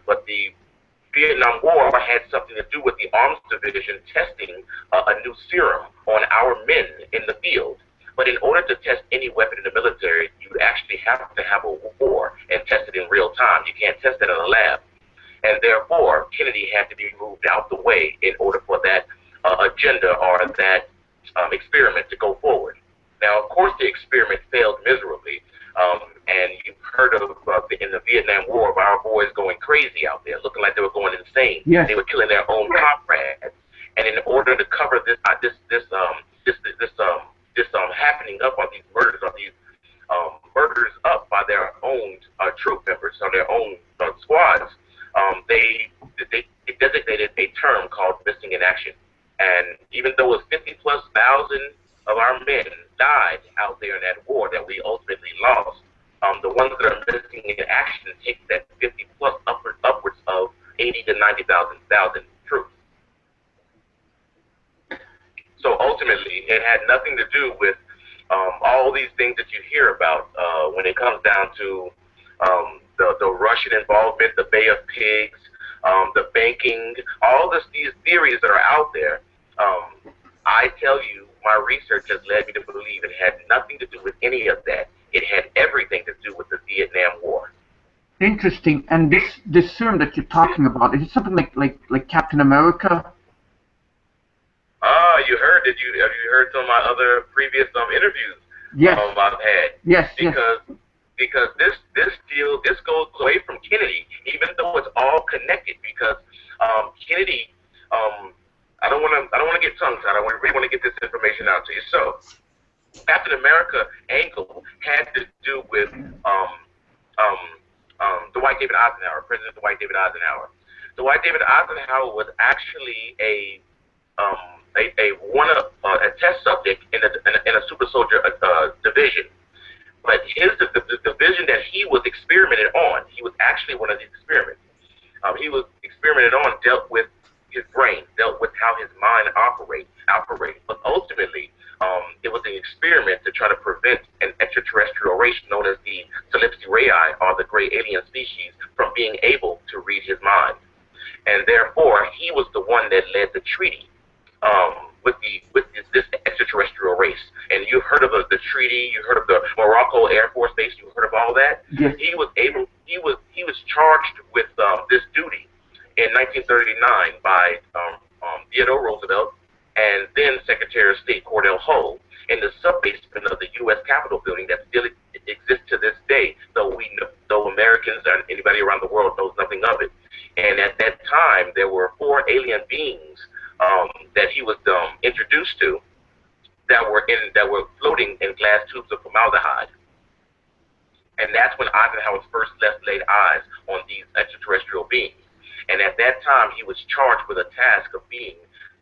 Vietnam War had something to do with the Arms Division testing a new serum on our men in the field. But in order to test any weapon in the military, you actually have to have a war and test it in real time. You can't test it in a lab. And therefore, Kennedy had to be moved out the way in order for that agenda or that experiment to go forward. Now, of course, the experiment failed miserably. And you've heard of in the Vietnam War of our boys going crazy out there, looking like they were going insane. Yes. They were killing their own comrades. And in order to cover this happening up on these murders, murders up by their own troop members or their own squads, they designated a term called missing in action. And even though it was 50,000+ of our men died out there in that war that we ultimately lost, the ones that are missing in action take that 50+ upwards of 80 to 90,000 troops. So ultimately, it had nothing to do with all these things that you hear about when it comes down to the Russian involvement, the Bay of Pigs, the banking, all these theories that are out there. I tell you, my research has led me to believe it had nothing to do with any of that. It had everything to do with the Vietnam War. Interesting. And this serum that you're talking about, is it something like Captain America? You heard? Have you heard some of my other previous interviews? Yes. I've had. Yes. Because this goes away from Kennedy, even though it's all connected. Because Kennedy, I don't want to get tongue-tied. I really want to get this information out to you. So, Captain America angle had to do with Dwight David Eisenhower, President Dwight David Eisenhower. Dwight David Eisenhower was actually a test subject in a super soldier division. But the division that he was experimented on, he was actually one of these experiments. He was experimented on, dealt with his brain, dealt with how his mind operated. But ultimately, it was an experiment to try to prevent an extraterrestrial race known as the Calypsi Rayi, or the gray alien species, from being able to read his mind. And therefore, he was the one that led the treaty with this extraterrestrial race. And you've heard of the treaty, you heard of the Morocco Air Force Base, you heard of all that. Yes. He was charged with this duty in 1939 by Theodore Roosevelt and then Secretary of State Cordell Hull in the sub-basement of the U.S. Capitol building that still exists to this day, though Americans and anybody around the world knows nothing of it. And at that time, there were 4 alien beings that he was introduced to that were floating in glass tubes of formaldehyde. And that's when Eisenhower first laid eyes on these extraterrestrial beings. And at that time, he was charged with a task of being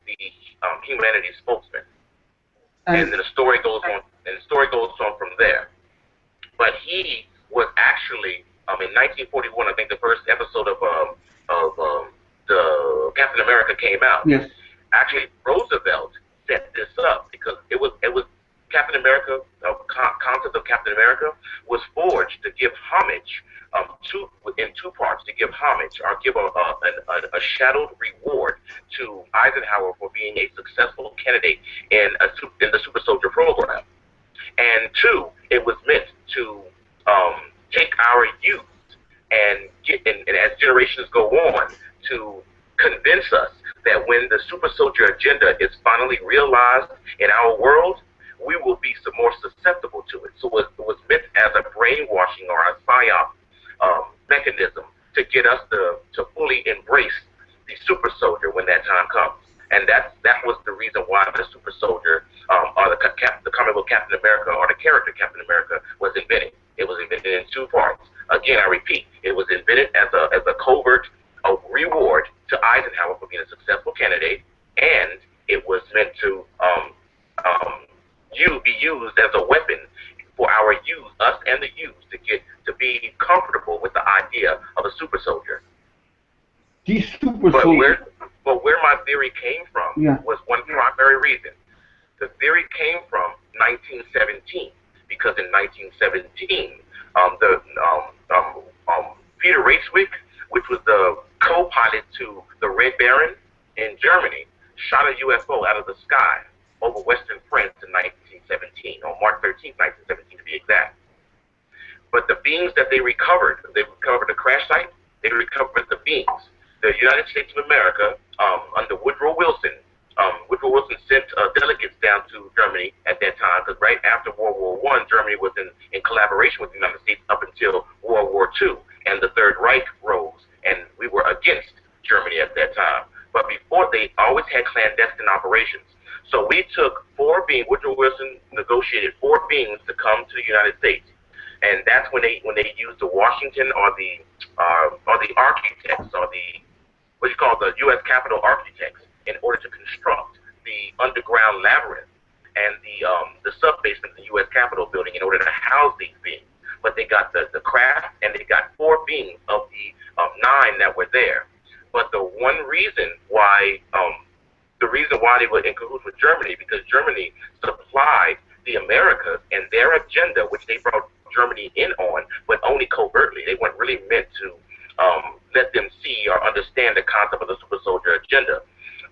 the humanities spokesman. and then the story goes on, from there. But he was actually, in 1941, I think the first episode of the Captain America came out. Yes. Actually, Roosevelt set this up because it was Captain America, the concept of Captain America was forged to give homage in two parts, to give homage or give a shadowed reward to Eisenhower for being a successful candidate in the Super Soldier program. And two, it was meant to take our youth and as generations go on, to convince us that when the Super Soldier agenda is finally realized in our world, we will be some more susceptible to it. So it was meant as a brainwashing or a psyop mechanism to get us to fully embrace the Super Soldier when that time comes. And that was the reason why the Super Soldier, or the comic book Captain America, or the character Captain America was invented. It was invented in two parts. Again, I repeat, it was invented as a covert reward to Eisenhower for being a successful candidate, and it was meant to be used as a weapon for our youth, us and the youth, to be comfortable with the idea of a super soldier. These super soldiers. But where my theory came from was one primary reason. The theory came from 1917, because in 1917, Peter Racewicz, which was the co-pilot to the Red Baron in Germany, shot a UFO out of the sky over Western France in 1917, on March 13th, 1917 to be exact. But the beings that they recovered the crash site, they recovered the beings. The United States of America, under Woodrow Wilson sent delegates down to Germany at that time, because right after World War I, Germany was in collaboration with the United States up until World War II, and the Third Reich rose, and we were against Germany at that time. But before, they always had clandestine operations. So we took Woodrow Wilson negotiated 4 beings to come to the United States. And that's when they used the Washington or the architects, or the U.S. Capitol architects, in order to construct the underground labyrinth and the sub-basement of the U.S. Capitol building in order to house these beings. But they got the craft, and they got 4 beings of the 9 that were there. But the reason why they were in cahoots with Germany, because Germany supplied the Americas and their agenda, which they brought Germany in on, but only covertly. They weren't really meant to let them see or understand the concept of the super soldier agenda.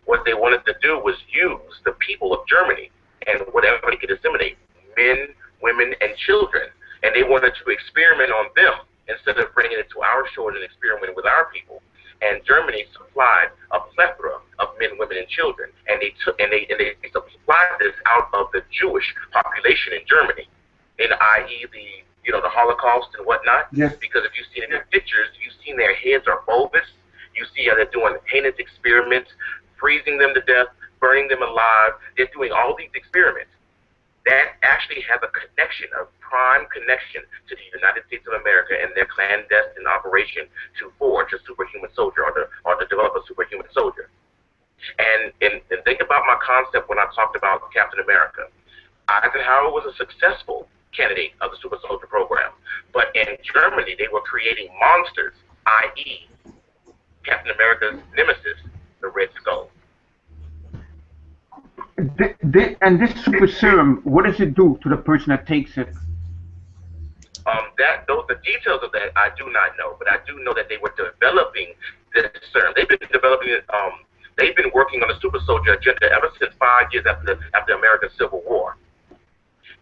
What they wanted to do was use the people of Germany and whatever they could disseminate, men, women, and children. And they wanted to experiment on them instead of bringing it to our shores and experimenting with our people. And Germany supplied a plethora of men, women, and children, and they supplied this out of the Jewish population in Germany, i.e. the Holocaust and whatnot. Yes. Because if you've seen in their pictures, you've seen their heads are bulbous. You see how they're doing heinous experiments, freezing them to death, burning them alive. They're doing all these experiments. That actually has a prime connection to the United States of America and their clandestine operation to forge a superhuman soldier, or to develop a superhuman soldier. And think about my concept when I talked about Captain America. Eisenhower was a successful candidate of the super soldier program, but in Germany they were creating monsters, i.e. Captain America's nemesis, the Red Skull. And this super serum, what does it do to the person that takes it? The details of that I do not know, but I do know that they were developing this serum. They've been developing it. They've been working on the super soldier agenda ever since 5 years after America's Civil War.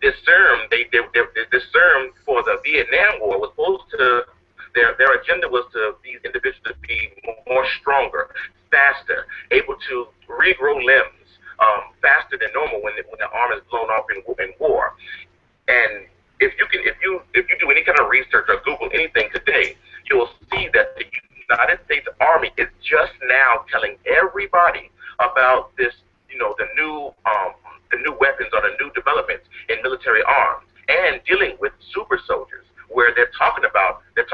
This serum, this serum for the Vietnam War was supposed to. Their agenda was to these individuals to be more stronger, faster, able to regrow limbs faster than normal when the arm is blown off in war. And if you do any kind of research or Google anything today, you will see that the United States Army is just now telling everybody about this, the new weapons or the new developments in military arms, and dealing with super soldiers, where they're talking about the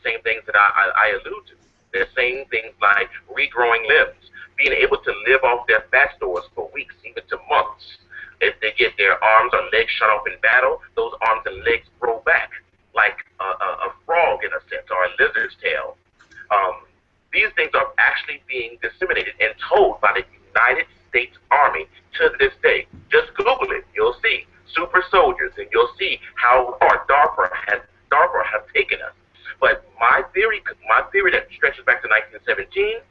same things that I allude to. They're saying things like regrowing limbs, being able to live off their fat stores for weeks, even to months. If they get their arms or legs shot off in battle, those arms and legs grow back like a frog in a sense, or a lizard's tail. These things are actually being disseminated and told by the United States Army to this day. Just Google it, you'll see super soldiers, and you'll see how far DARPA has taken us. But my theory that stretches back to 1917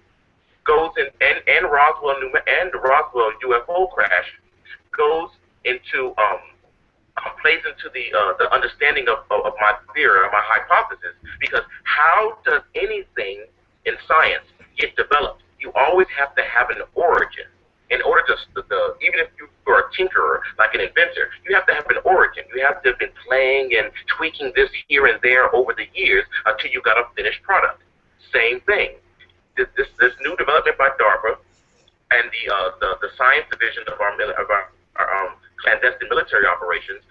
goes in, and Roswell and the Roswell UFO crash goes into plays into the understanding of my theory or my hypothesis, because how does anything in science get developed? You always have to have an origin. In order to, even if you're a tinkerer, like an inventor, you have to have an origin. You have to have been playing and tweaking this here and there over the years until you got a finished product. Same thing. This new development by DARPA and the science division of our clandestine military operations,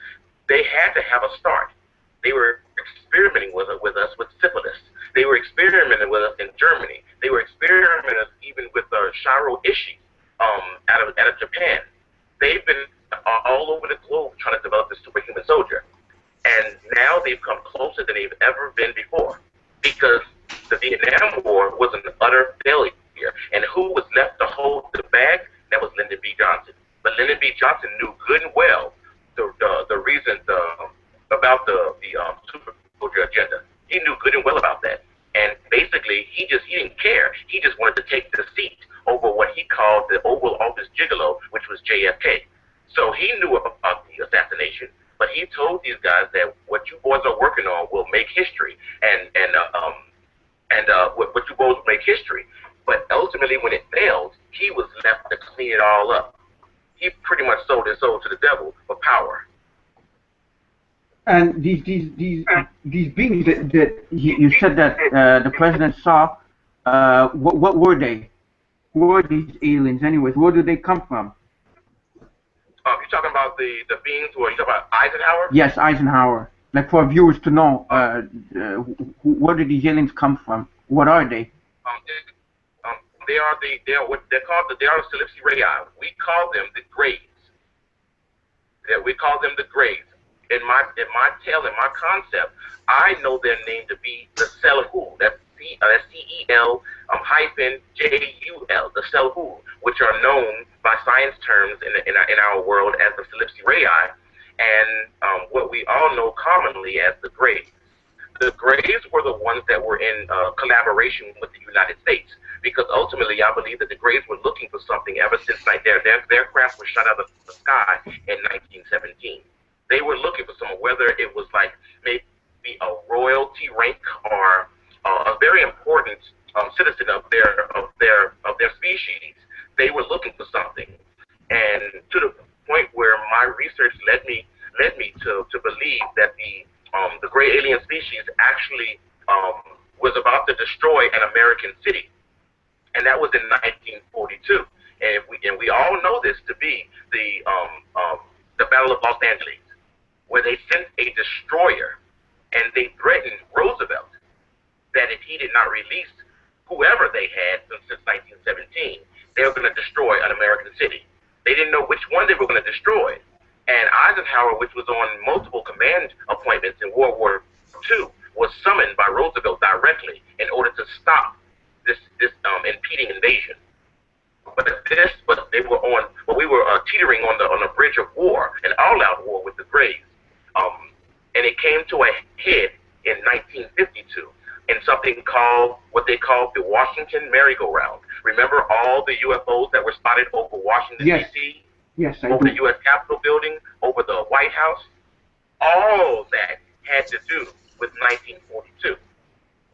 they had to have a start. They were experimenting with us with syphilis. They were experimenting with us in Germany. They were experimenting with us even with Shiro Ishii out of Japan. They've been all over the globe trying to develop this superhuman soldier. And now they've come closer than they've ever been before, because the Vietnam War was an utter failure. And who was left to hold the bag? That was Lyndon B. Johnson. But Lyndon B. Johnson knew good and well the reason about the super soldier agenda. He knew good and well about that. And basically, he didn't care. He just wanted to take the seat over what he called the Oval Office gigolo, which was JFK. So he knew about the assassination, but he told these guys that what you boys are working on will make history, and what you boys will make history. But ultimately, when it failed, he was left to clean it all up. He pretty much sold his soul to the devil for power. And these beings that you said that the president saw, what were they? Who were these aliens, anyways? Where did they come from? You're talking about the beings who are, you talking about Eisenhower? Yes, Eisenhower. Like for viewers to know, where did these aliens come from? What are they? They are what they're called. They are the Calypsi Rei. We call them the Greys. Yeah, we call them the Greys. In my concept, I know their name to be the Selhu. That's CEL -JUL, the Selhu, which are known by science terms in our world as the Calypsi Rei, and what we all know commonly as the Greys. The Greys were the ones that were in collaboration with the United States, because ultimately I believe that the Greys were looking for something ever since their craft was shot out of the sky in 1917. They were looking for someone, whether it was like maybe a royalty rank or a very important citizen of their species. They were looking for something, and to the point where my research led me to believe that the gray alien species actually was about to destroy an American city, and that was in 1942. And we all know this to be the Battle of Los Angeles, where they sent a destroyer, and they threatened Roosevelt that if he did not release whoever they had since 1917, they were going to destroy an American city. They didn't know which one they were going to destroy. And Eisenhower, which was on multiple command appointments in World War II, was summoned by Roosevelt directly in order to stop this impeding invasion. But we were teetering on the bridge of war, an all-out war with the Greys, and it came to a head in 1952 in something called what they called the Washington merry-go-round. Remember all the UFOs that were spotted over Washington D.C. Yes, I over do. the U.S. Capitol building, over the White House? All that had to do with 1942,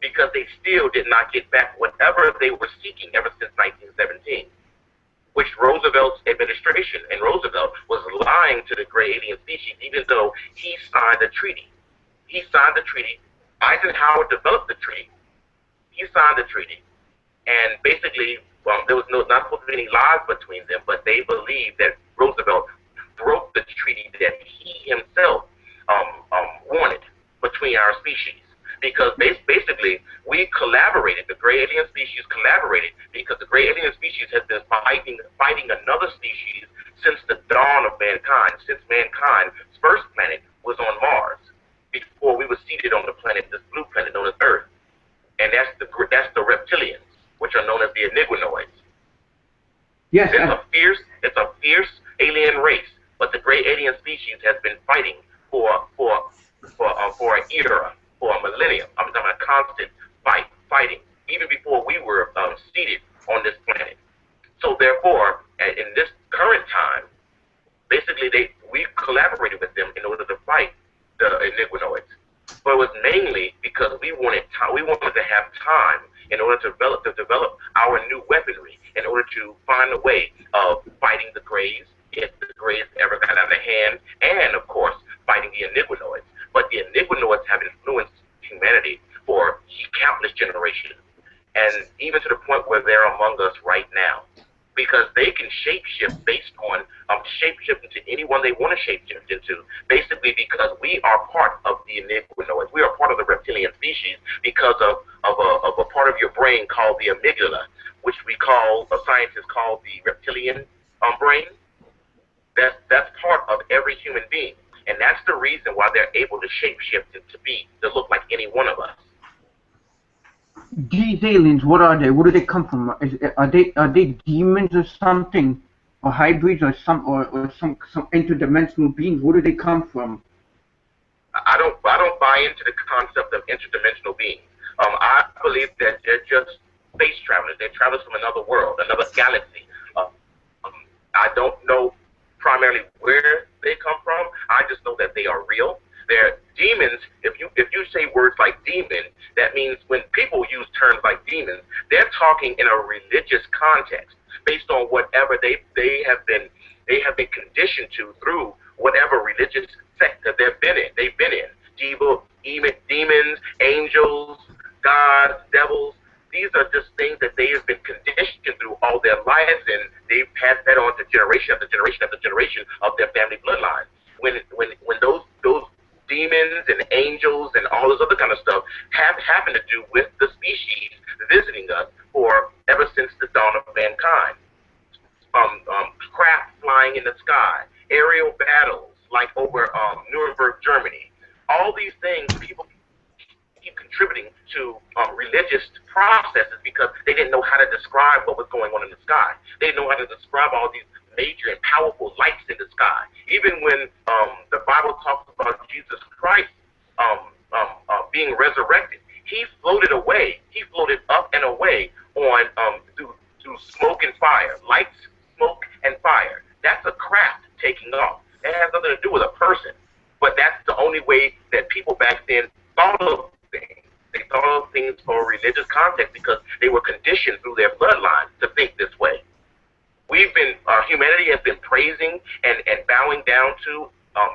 because they still did not get back whatever they were seeking ever since 1917, which Roosevelt's administration and Roosevelt was lying to the gray alien species, even though he signed the treaty. He signed the treaty. Eisenhower developed the treaty. He signed the treaty, and basically, there was not supposed to be any lies between them, but they believed that Roosevelt broke the treaty that he himself wanted between our species. Because basically, we collaborated, the gray alien species collaborated, because the gray alien species has been fighting another species since the dawn of mankind, since mankind's first planet was on Mars, before we were seated on the planet, this blue planet known as Earth. And that's the reptilians, which are known as the Eniguinoids. Yes. It's a fierce alien race, but the great alien species has been fighting for an era, for a millennium. I'm talking about constant fighting, even before we were seated on this planet. So therefore, in this current time, basically we collaborated with them in order to fight the Eniguinoids. But it was mainly because we wanted to have time in order to develop our new weaponry, in order to find a way of fighting the Greys, if the Greys ever got out of hand, and of course fighting the Eniguinoids. But the Eniguinoids have influenced humanity for countless generations, and even to the point where they're among us right now, because they can shapeshift based on shapeshift into anyone they want to shapeshift into, basically because we are part of the Eniguinoids. We are part of the reptilian species because of a part of your brain called the amygdala, which scientists call the reptilian brain. That's part of every human being, and that's the reason why they're able to shapeshift to look like any one of us. These aliens, what are they? Where do they come from? Are they demons or something, or hybrids, or some interdimensional beings? Where do they come from? I don't buy into the concept of interdimensional beings. I believe that they're just space travelers. They're travelers from another world, another galaxy. I don't know primarily where they come from. I just know that they are real. They're demons. If you say words like demon, that means when people use terms like demons, they're talking in a religious context based on whatever they have been conditioned to through whatever religious sect that they've been in. Demons, angels, gods, devils. These are just things that they have been conditioned through all their lives, and they've passed that on to generation after generation after generation of their family bloodline. When those demons and angels and all this other kind of stuff have happened to do with the species visiting us for ever since the dawn of mankind. Craft flying in the sky, aerial battles like over Nuremberg, Germany. All these things people keep contributing to religious processes because they didn't know how to describe what was going on in the sky. They didn't know how to describe all these major and powerful lights in the sky. Even when the Bible talks about Jesus Christ being resurrected, he floated away. He floated up and away on through smoke and fire, lights, smoke, and fire. That's a craft taking off. It has nothing to do with a person, but that's the only way that people back then thought of things. They thought of things for a religious context because they were conditioned through their bloodline to think this way. Humanity has been praising and bowing down to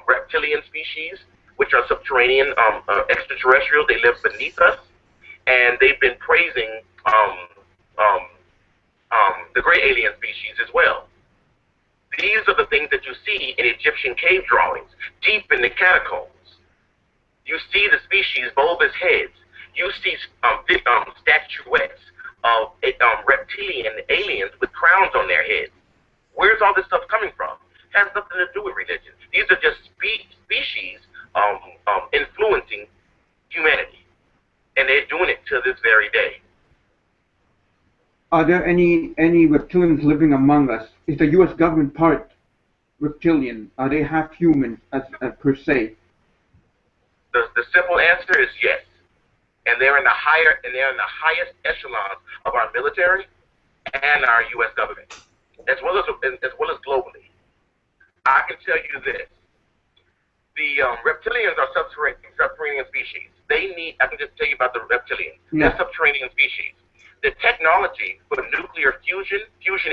reptilian species, which are subterranean extraterrestrials. They live beneath us, and they've been praising the great alien species as well. These are the things that you see in Egyptian cave drawings, deep in the catacombs. You see the species bulbous heads. You see statuettes of reptilian aliens with crowns on their heads. Where's all this stuff coming from? It has nothing to do with religion. These are just species influencing humanity, and they're doing it to this very day. Are there any reptilians living among us? Is the U.S. government part reptilian? Are they half human as per se? The simple answer is yes, and they're in the highest echelons of our military and our U.S. government, as well as globally. I can tell you this: the reptilians are subterranean species. I can just tell you about the reptilians. Yeah. They're subterranean species. The technology for nuclear fusion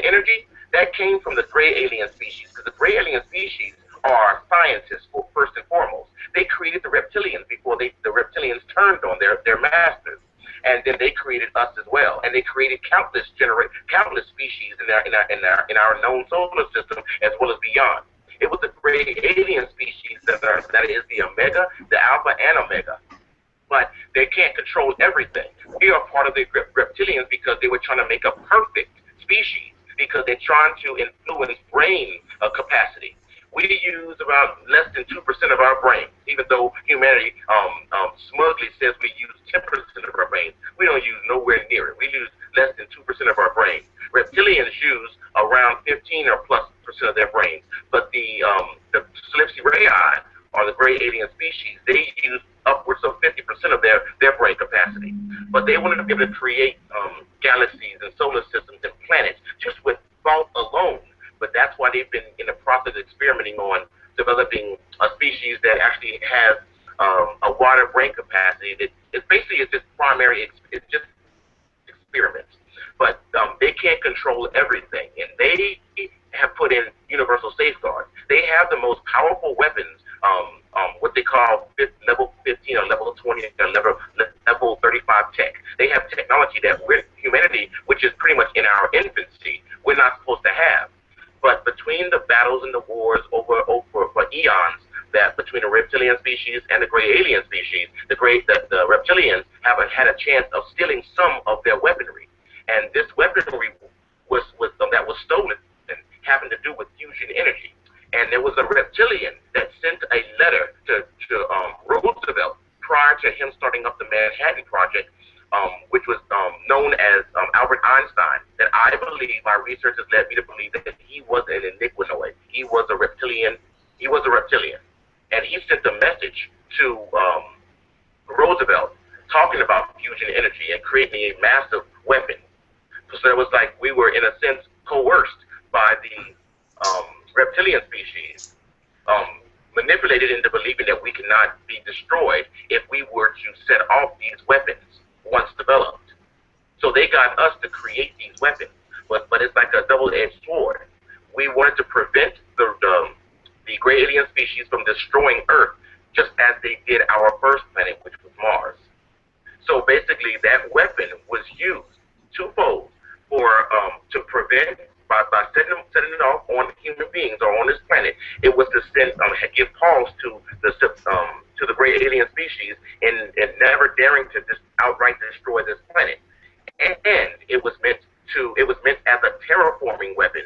energy, that came from the gray alien species, because the gray alien species are scientists first and foremost. They created the reptilians before the reptilians turned on their masters, and then they created us as well, and they created countless species in our known solar system as well as beyond. It was the gray alien species that is the omega, the alpha, and omega. But they can't control everything. We are part of the reptilians because they were trying to make a perfect species, because they're trying to influence brain capacity. We use about less than 2% of our brains, even though humanity smugly says we use 10% of our brains. We don't use nowhere near it. We use less than 2% of our brains. Reptilians use around 15 or plus % of their brains, but the Calypsi rayi, or the gray alien species, they use upwards of 50% of their brain capacity. But they wanted to be able to create galaxies and solar systems and planets just with thought alone. But that's why they've been in the process of experimenting on developing a species that actually has a wider brain capacity. It's basically just primary, it's just experiments. But they can't control everything, and they have put in universal safeguards. They have the most powerful weapons, what they call level 15 or level 20 or level 35 tech. They have technology that humanity, which is pretty much in our infancy, we're not supposed to have. But between the battles and the wars for eons, that between the reptilian species and the gray alien species, the reptilians haven't had a chance of stealing some of their weaponry, and this weaponry that was stolen and having to do with fusion energy. And there was a reptilian that sent a letter to Roosevelt prior to him starting up the Manhattan Project, which was known as Albert Einstein, that I believe, my research has led me to believe that he was an iniquinoid. He was a reptilian. And he sent a message to Roosevelt talking about fusion energy and creating a massive weapon. So it was like we were, in a sense, coerced by the reptilian species, manipulated into believing that we cannot be destroyed if we were to set off these weapons once developed. So they got us to create these weapons, but it's like a double-edged sword. We wanted to prevent the gray alien species from destroying Earth, just as they did our first planet, which was Mars. So basically, that weapon was used twofold for to prevent by setting it off on human beings or on this planet. It was to give pause to the gray alien species and never daring to just outright destroy this planet. And it was meant as a terraforming weapon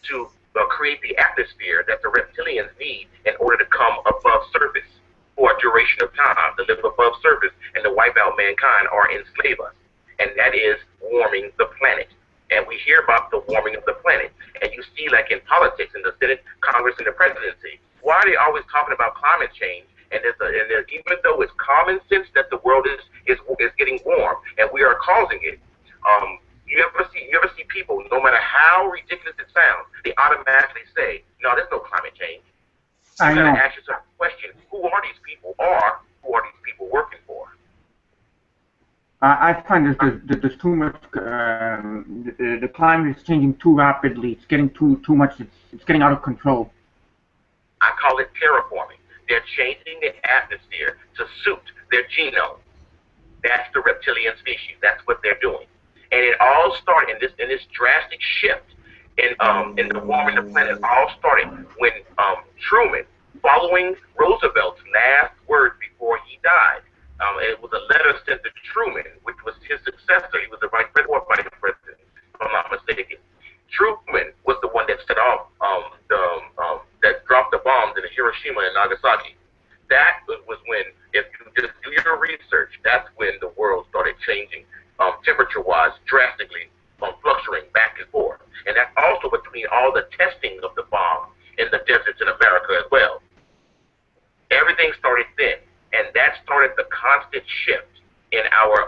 to create the atmosphere that the reptilians need in order to come above surface for a duration of time, to live above surface and to wipe out mankind or enslave us. And that is warming the planet. And we hear about the warming of the planet. And you see, like in politics, in the Senate, Congress, and the presidency, why are they always talking about climate change? And even though it's common sense that the world is getting warm and we are causing it, you ever see people, no matter how ridiculous it sounds, they automatically say, "No, there's no climate change." You got to ask yourself the question: who are these people, or who are these people working for? I find there's too much. The climate is changing too rapidly. It's getting too much. It's getting out of control. I call it terraforming. They're changing the atmosphere to suit their genome. That's the reptilian species. That's what they're doing. And it all started in this drastic shift in the warming of the planet. It all started when Truman, following Roosevelt's last words before he died, it was a letter sent to Truman, which was his successor. He was the vice president, if I'm not mistaken. Truman was the one that set off that dropped the bombs in Hiroshima and Nagasaki. That was when, if you just do your research, that's when the world started changing temperature-wise drastically, fluctuating back and forth. And that's also between all the testing of the bomb in the deserts in America as well. Everything started then, and that started the constant shift in our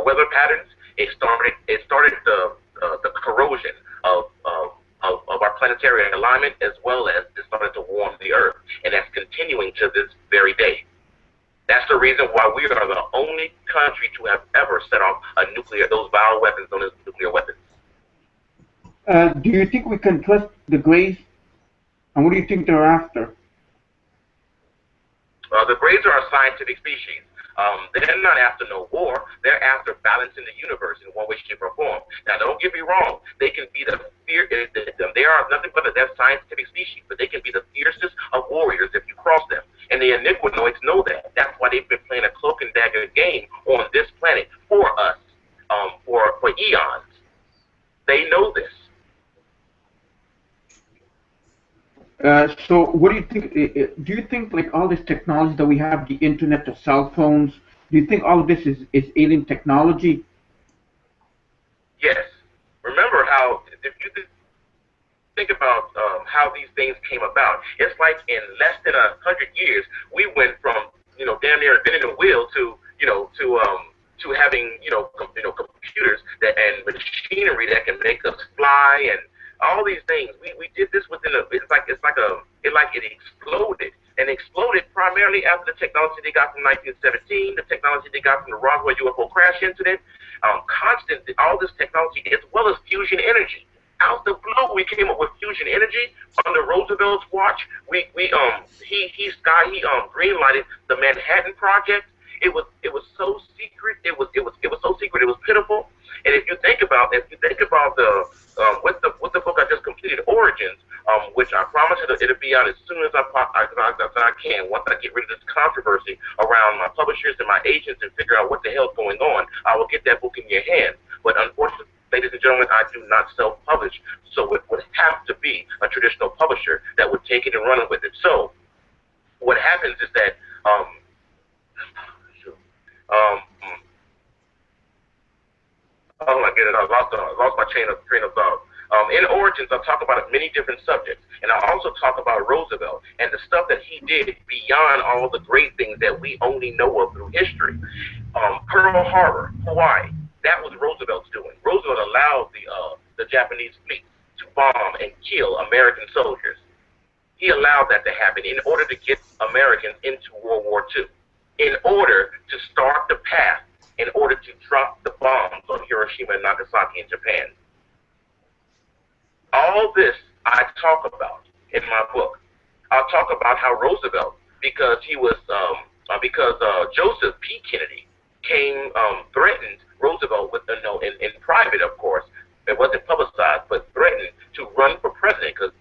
weather patterns. It started the corrosion of our planetary alignment, as well as it started to warm the Earth, and that's continuing to this very day. That's the reason why we are the only country to have ever set off those vile weapons known as nuclear weapons. Do you think we can trust the Greys? And what do you think they're after? The Greys are a scientific species. They're not after no war. They're after balancing the universe in one way, shape, or form. Now, don't get me wrong. They can be they are nothing but a scientific species, but they can be the fiercest of warriors if you cross them. And the iniquinoids know that. That's why they've been playing a cloak and dagger game on this planet for us, for eons. They know this. So what do you think? Do you think like all this technology that we have, the internet, the cell phones, do you think all of this is alien technology? Yes. Remember how, if you think about how these things came about, it's like in less than 100 years, we went from, damn near inventing a wheel to, to having, computers that and machinery that can make us fly and all these things. We did this within it exploded and exploded primarily after the technology they got from 1917, the technology they got from the Roswell UFO crash incident, all this technology as well as fusion energy. Out the blue, we came up with fusion energy under Roosevelt's watch. He green lighted the Manhattan Project. It was so secret. It was so secret. It was pitiful. And if you think about the with the book I just completed, Origins, which I promise it'll be out as soon as I can. Once I get rid of this controversy around my publishers and my agents and figure out what the hell's going on, I will get that book in your hands. But unfortunately, ladies and gentlemen, I do not self-publish, so it would have to be a traditional publisher that would take it and run with it. So what happens is that oh my goodness, I lost my train of thought. In Origins, I talk about many different subjects, and I also talk about Roosevelt and the stuff that he did beyond all the great things that we only know of through history. Pearl Harbor, Hawaii, that was Roosevelt's doing. Roosevelt allowed the Japanese fleet to bomb and kill American soldiers. He allowed that to happen in order to get Americans into World War II, in order to start the path, in order to drop the bombs on Hiroshima and Nagasaki in Japan. All this I talk about in my book. I'll talk about how Roosevelt, because Joseph P. Kennedy threatened Roosevelt with, in private, of course, it wasn't publicized, but threatened to run for president because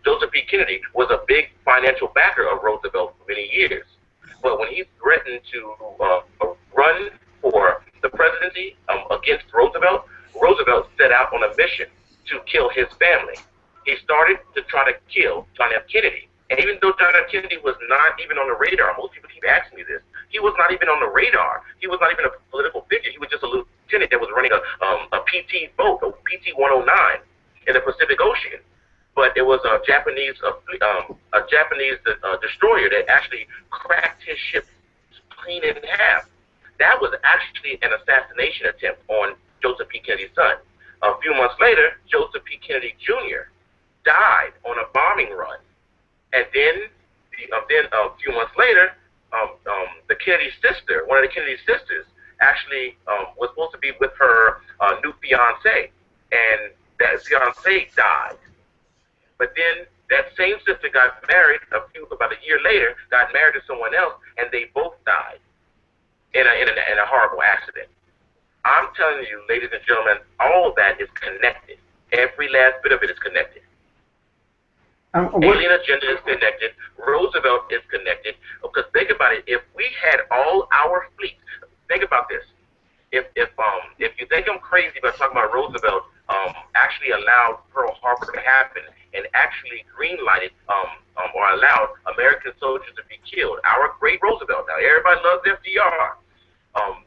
Joseph P. Kennedy was a big financial backer of Roosevelt for many years. But when he threatened to run for the presidency against Roosevelt, Roosevelt set out on a mission to kill his family. He started to try to kill John F. Kennedy. And even though John F. Kennedy was not even on the radar, most people keep asking me this, he was not even on the radar. He was not even a political figure. He was just a lieutenant that was running a PT boat, a PT-109 in the Pacific Ocean. But it was a Japanese destroyer that actually cracked his ship clean in half. That was actually an assassination attempt on Joseph P. Kennedy's son. A few months later, Joseph P. Kennedy Jr. died on a bombing run. And then a few months later, the Kennedy sister, one of the Kennedy sisters, actually was supposed to be with her new fiance, and that fiance died. But then that same sister got married about a year later, got married to someone else, and they both died in a horrible accident. I'm telling you, ladies and gentlemen, all of that is connected. Every last bit of it is connected. Alien agenda is connected. Roosevelt is connected. Because think about it, if we had all our fleet, think about this. If you think I'm crazy about talking about Roosevelt actually allowed Pearl Harbor to happen and actually green-lighted or allowed American soldiers to be killed, our great Roosevelt. Now everybody loves FDR.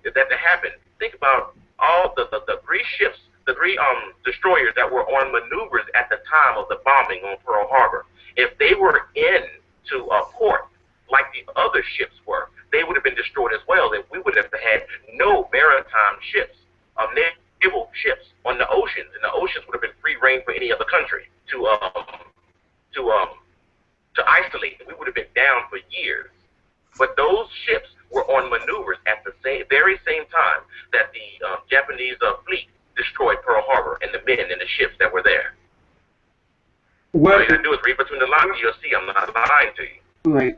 If that to happen, think about all the three ships, the three destroyers that were on maneuvers at the time of the bombing on Pearl Harbor. If they were into a port like the other ships were, they would have been destroyed as well. Then we would have had no maritime ships, naval ships on the oceans, and the oceans would have been free reign for any other country to isolate. We would have been down for years. But those ships were on maneuvers at the very same time that the Japanese fleet destroyed Pearl Harbor and the men and the ships that were there. All you gotta do is read between the lines, you'll see I'm not lying to you. Right.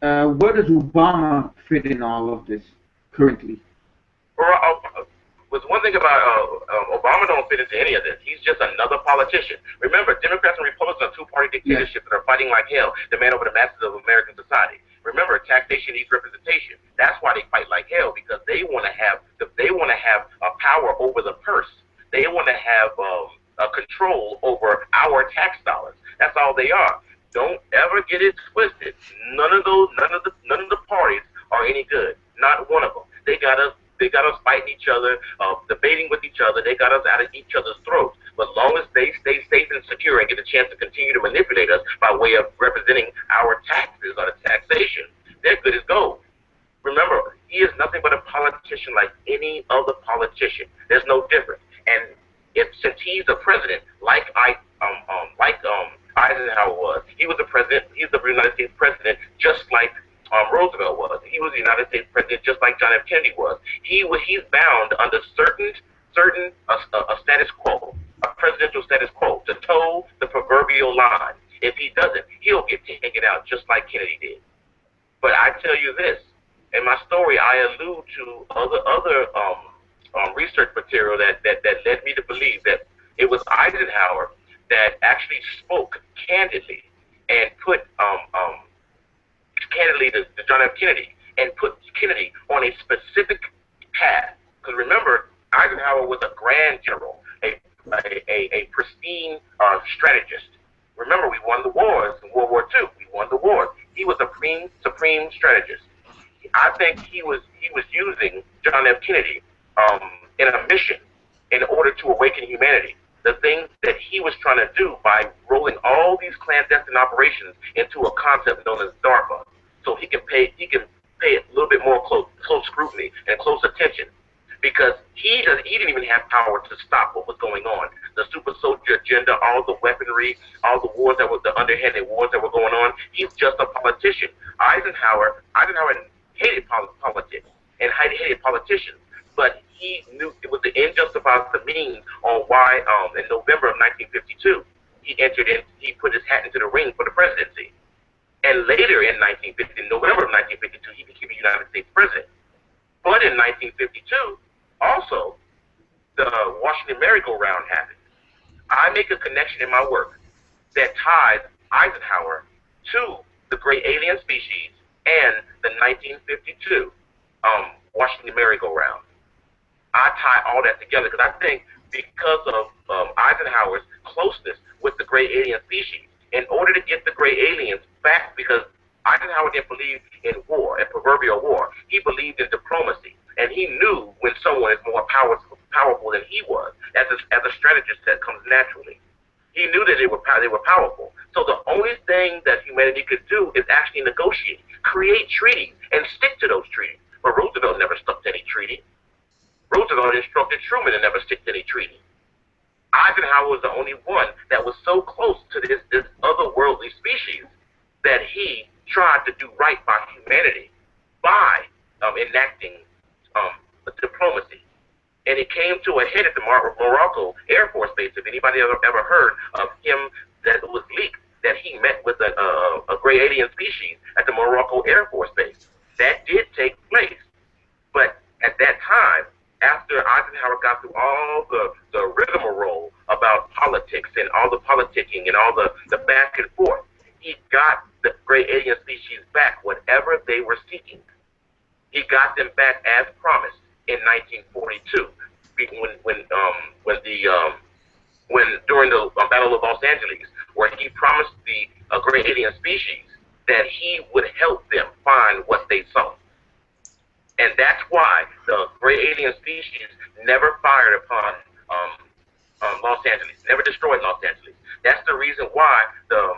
Where does Obama fit in all of this currently? Was one thing about Obama don't fit into any of this. He's just another politician. Remember, Democrats and Republicans are two-party dictatorships that are fighting like hell to man over the masses of American society. Remember, taxation needs representation. That's why they fight like hell, because they want to have a power over the purse. They want to have control over our tax dollars. That's all they are. Don't ever get it twisted. None of the parties are any good. Not one of them. They got us fighting each other, debating with each other. They got us out of each other's throats. But long as they stay safe and secure and get a chance to continue to manipulate us by way of representing our taxes or the taxation, they're good as gold. Remember, he is nothing but a politician like any other politician. There's no difference. And since he's a president, like Eisenhower was, he was the president. He's the United States president, just like Roosevelt was. He was the United States president, just like John F. Kennedy was. He's bound under certain status quo, a presidential status quo, to toe the proverbial line. If he doesn't, he'll get taken out just like Kennedy did. But I tell you this, in my story, I allude to other research material that led me to believe that it was Eisenhower that actually spoke candidly and put candidly to John F. Kennedy and put Kennedy on a specific path. Because remember, Eisenhower was a grand general, a pristine strategist. Remember, we won the wars in World War II. We won the wars. He was a supreme strategist. I think he was using John F. Kennedy in a mission in order to awaken humanity. The things that he was trying to do by rolling all these clandestine operations into a concept known as DARPA, so he can pay a little bit more close scrutiny and close attention, because he didn't even have power to stop what was going on. The super soldier agenda, all the weaponry, all the wars that were the underhanded wars that were going on. He's just a politician. Eisenhower hated politics and hated politicians, but he knew it was the end justifies the means on why in November of 1952 he put his hat into the ring for the presidency. And later in November of 1952, he became the United States president. But in 1952, also, the Washington merry-go-round happened. I make a connection in my work that ties Eisenhower to the great alien species and the 1952 Washington merry-go-round. I tie all that together because I think because of Eisenhower's closeness with the great alien species, in order to get the great aliens back, because Eisenhower didn't believe in war, in proverbial war. He believed in diplomacy, and he knew when someone is more powerful than he was. As a strategist, that comes naturally. He knew that they were powerful. So the only thing that humanity could do is actually negotiate, create treaties, and stick to those treaties. But Roosevelt never stuck to any treaty. Roosevelt instructed Truman to never stick to any treaty. Eisenhower was the only one that was so close to this otherworldly species that he tried to do right by humanity by enacting diplomacy. And it came to a head at the Morocco Air Force Base. If anybody ever heard of him, that was leaked that he met with a gray alien species at the Morocco Air Force Base. That did take place. But at that time, after Eisenhower got through all the rigmarole about politics and all the politicking and all the back and forth, he got the gray alien species back, whatever they were seeking. He got them back as promised in 1942, when during the Battle of Los Angeles, where he promised the gray alien species that he would help them find what they sought. And that's why the gray alien species never fired upon Los Angeles, never destroyed Los Angeles. That's the reason why the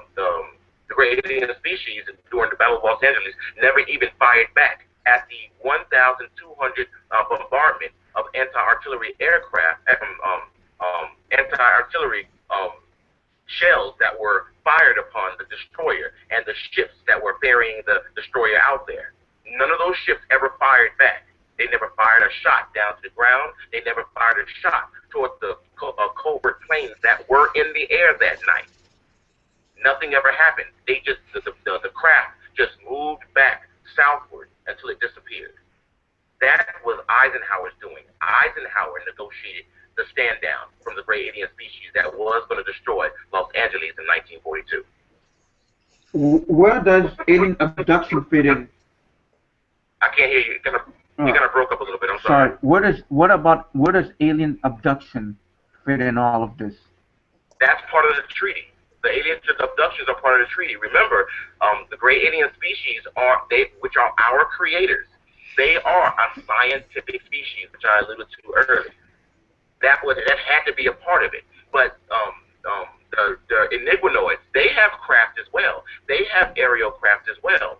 gray alien species during the Battle of Los Angeles never even fired back at the 1,200 bombardment of anti-artillery aircraft, anti-artillery shells that were fired upon the destroyer and the ships that were ferrying the destroyer out there. None of those ships ever fired back. They never fired a shot down to the ground. They never fired a shot towards the covert planes that were in the air that night. Nothing ever happened. They just the craft just moved back southward until it disappeared. That was Eisenhower's doing. Eisenhower negotiated the stand down from the gray alien species that was going to destroy Los Angeles in 1942. Where does alien abduction fit in? I can't hear you. You kind of broke up a little bit. I'm sorry. Where does alien abduction fit in all of this? That's part of the treaty. The alien abductions are part of the treaty. Remember, the gray alien species which are our creators. They are a scientific species, which I alluded to earlier. That had to be a part of it. But the Enigmanoids, they have craft as well. They have aerial craft as well.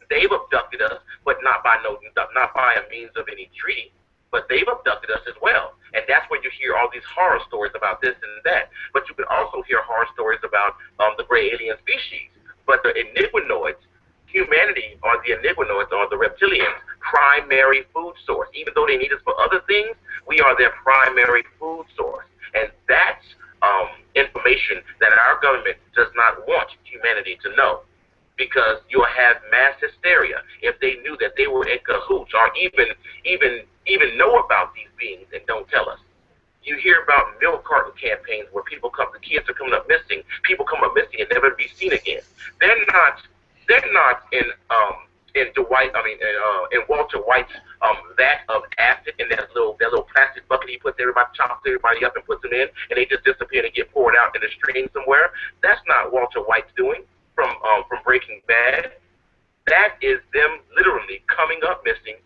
They've abducted us, but not by a means of any treaty. But they've abducted us as well. And that's where you hear all these horror stories about this and that. But you can also hear horror stories about the gray alien species. But the Enigmanoids, humanity, or the Enigmanoids, or the reptilians' primary food source. Even though they need us for other things, we are their primary food source. And that's information that our government does not want humanity to know. Because you'll have mass hysteria if they knew that they were in cahoots, or even know about these beings and don't tell us. You hear about milk carton campaigns where the kids are coming up missing. People come up missing and never be seen again. They're not in Walter White's vat of acid in that little plastic bucket he puts everybody, chops everybody up and puts them in, and they just disappear and get poured out in the stream somewhere. That's not Walter White's doing. From Breaking Bad. That is them literally coming up missing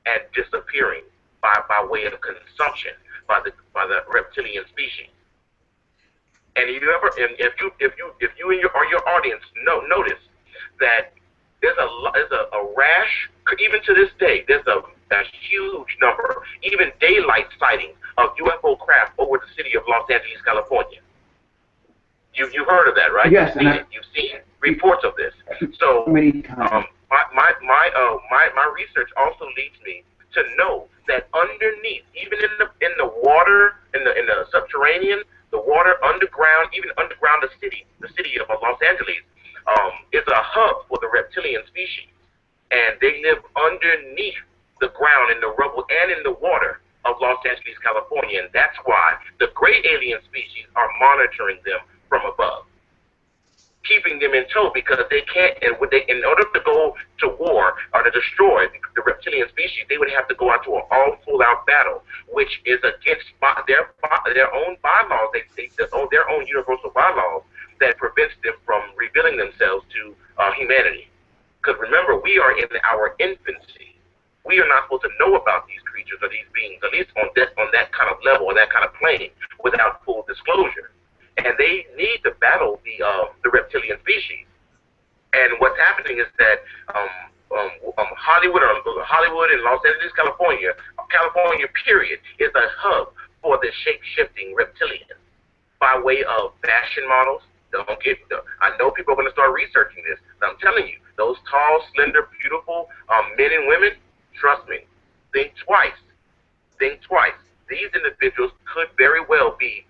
and disappearing by way of consumption by the reptilian species. And if you and your audience notice that there's a rash, even to this day, there's a huge number, even daylight sightings of UFO craft over the city of Los Angeles, California. You heard of that, right? Yes, You've seen reports of this. So many times. My research also leads me to know that underneath, even in the water, in the subterranean, the water underground, even underground the city of Los Angeles, is a hub for the reptilian species, and they live underneath the ground, in the rubble, and in the water of Los Angeles, California, and that's why the gray alien species are monitoring them from above, keeping them in tow, because they can't, in order to go to war or to destroy the reptilian species, they would have to go out to an all full-out battle, which is against their own bylaws, their own universal bylaws that prevents them from revealing themselves to humanity. Because remember, we are in our infancy. We are not supposed to know about these creatures or these beings, at least on that kind of level or that kind of plane, without full disclosure. And they need to battle the reptilian species. And what's happening is that Hollywood and Los Angeles, California period, is a hub for the shape-shifting reptilians by way of fashion models. I know people are going to start researching this, but I'm telling you, those tall, slender, beautiful men and women, trust me, think twice. Think twice. These individuals could very well be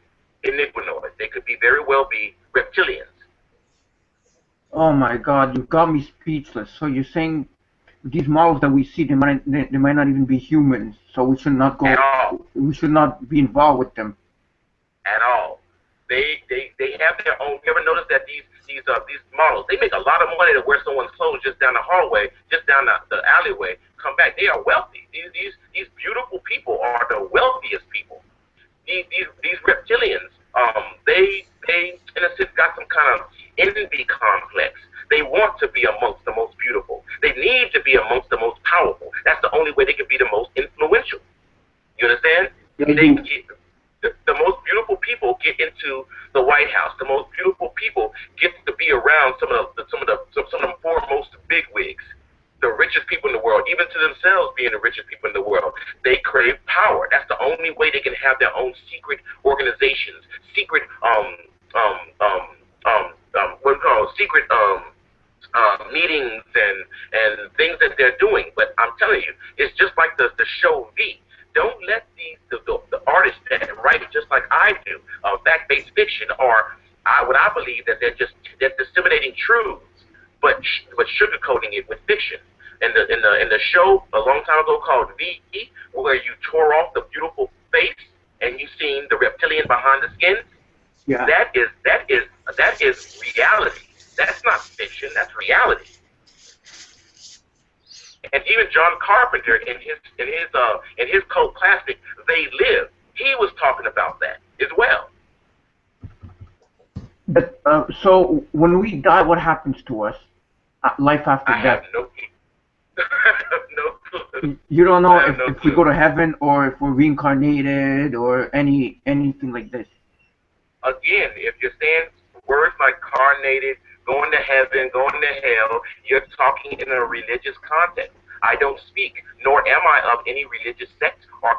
Enigmanoids. They could very well be reptilians. Oh my God, you got me speechless. So you're saying these models that we see, they might not even be humans. So we should not go. At all. We should not be involved with them. At all. They have their own. You ever notice that these models, they make a lot of money to wear someone's clothes just down the hallway, just down the alleyway, come back. They are wealthy. These beautiful people are the wealthiest people. These reptilians, they in a sense got some kind of envy complex. They want to be amongst the most beautiful. They need to be amongst the most powerful. That's the only way they can be the most influential. You understand? The most beautiful people get into the White House. The most beautiful people get to be around some of the foremost bigwigs, the richest people in the world, even to themselves being the richest people in the world. They crave power. That's the only way they can have their own secret organizations, secret meetings and things that they're doing. But I'm telling you, it's just like the show V. Don't let the artists that write it just like I do, fact-based fiction, or what I believe that they're disseminating truths, but sugarcoating it with fiction. In the show a long time ago called V, where you tore off the beautiful face and you seen the reptilian behind the skin. Yeah. That is reality. That's not fiction. That's reality. And even John Carpenter in his cult classic They Live, he was talking about that as well. So when we die, what happens to us? Life after I death. have no clue. I have no clue. You don't know if we clue. go to heaven or if we're reincarnated or anything like this. Again, if you're saying words like carnated, going to heaven, going to hell, you're talking in a religious context. I don't speak, nor am I of any religious sect or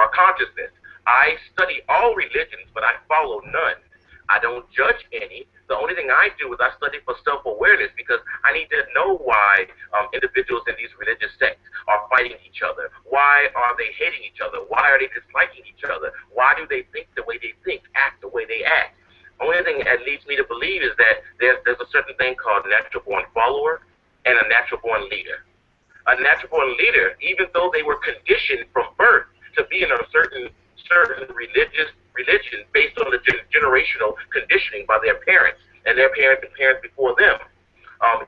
consciousness. I study all religions, but I follow none. I don't judge any. The only thing I do is I study for self-awareness because I need to know why individuals in these religious sects are fighting each other. Why are they hating each other? Why are they disliking each other? Why do they think the way they think, act the way they act? Only thing that leads me to believe is that there's a certain thing called natural-born follower and a natural-born leader. A natural-born leader, even though they were conditioned from birth to be in a certain religion based on the generational conditioning by their parents and their parents and parents before them.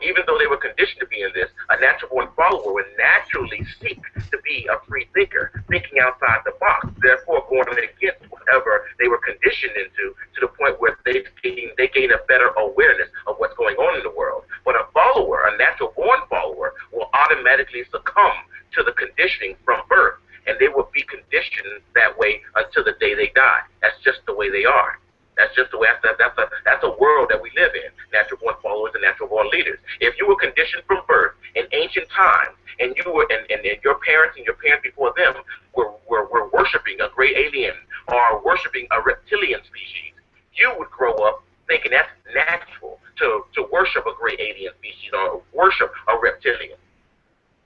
Even though they were conditioned to be in this, a natural-born follower would naturally seek to be a free thinker, thinking outside the box, therefore going against whatever they were conditioned into, to the point where they gain a better awareness of what's going on in the world. But a follower, a natural-born follower, will automatically succumb to the conditioning from birth, and they will be conditioned that way until the day they die. That's just the way they are. That's just the way. That's a world that we live in. Natural-born followers and natural-born leaders. If you were conditioned from birth in ancient times, and you were, and your parents and your parents before them were worshiping a great alien or worshiping a reptilian species, you would grow up thinking that's natural to worship a great alien species or worship a reptilian.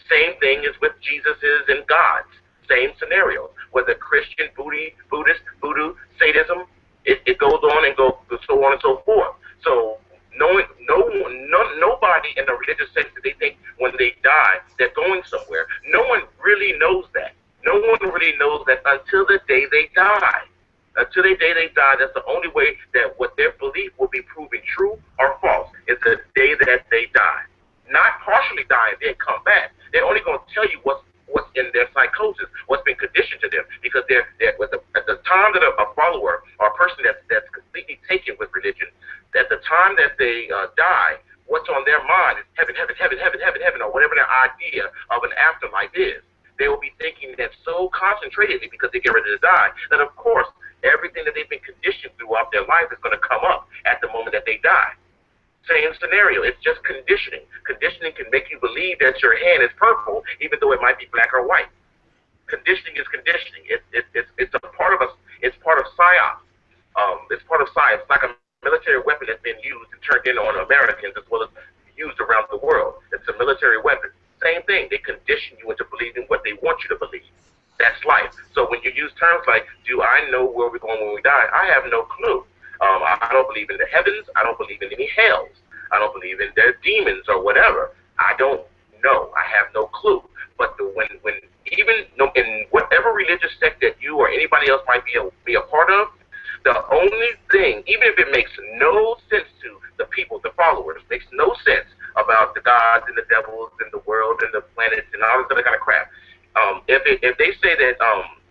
Same thing is with Jesuses and gods. Same scenario. Whether Christian, Buddhist, Voodoo, sadism, it goes on and goes so on and so forth. So nobody in the religious sense that they think when they die they're going somewhere. No one really knows that. No one really knows that until the day they die. Until the day they die, that's the only way that what their belief will be proven true or false is the day that they die. Not partially die and then come back. They're only going to tell you what's in their psychosis, what's been conditioned to them, because they're at the time that a follower or a person that's completely taken with religion, at the time that they die, what's on their mind is heaven, heaven, heaven, heaven, heaven, heaven, or whatever their idea of an afterlife is. They will be thinking that so concentratedly because they get ready to die that, of course, everything that they've been conditioned throughout their life is going to come up at the moment that they die. Same scenario. It's just conditioning. Conditioning can make you believe that your hand is purple, even though it might be black or white. Conditioning is conditioning. It's a part of us. It's part of psyops. It's part of science. It's like a military weapon that's been used and turned in on Americans as well as used around the world. It's a military weapon. Same thing. They condition you into believing what they want you to believe. That's life. So when you use terms like, do I know where we're going when we die? I have no clue. I don't believe in the heavens. I don't believe in any hells. I don't believe in their demons or whatever. I don't know. I have no clue. But when even in whatever religious sect that you or anybody else might be a part of, the only thing, even if it makes no sense to the people, the followers, makes no sense about the gods and the devils and the world and the planets and all this other kind of crap. If they say that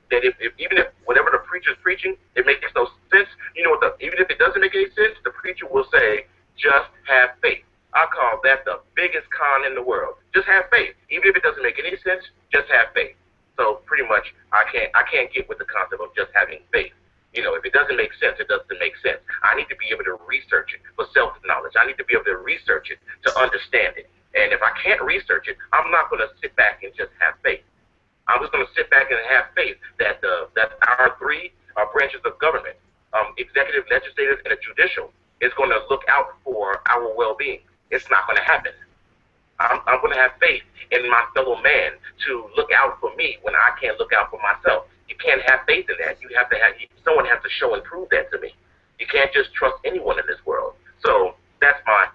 that even if whatever the preacher is preaching, it makes no sense. You know what? Even if it doesn't make any sense, the preacher will say, "Just have faith." I call that the biggest con in the world. Just have faith. Even if it doesn't make any sense, just have faith. So pretty much, I can't get with the concept of just having faith. You know, if it doesn't make sense, it doesn't make sense. I need to be able to research it for self-knowledge. I need to be able to research it to understand it. And if I can't research it, I'm not going to sit back and just have faith. I'm just going to sit back and have faith that our three branches of government, executive, legislative, and a judicial, is going to look out for our well-being. It's not going to happen. I'm going to have faith in my fellow man to look out for me when I can't look out for myself. You can't have faith in that. You have to have someone has to show and prove that to me. You can't just trust anyone in this world. So that's my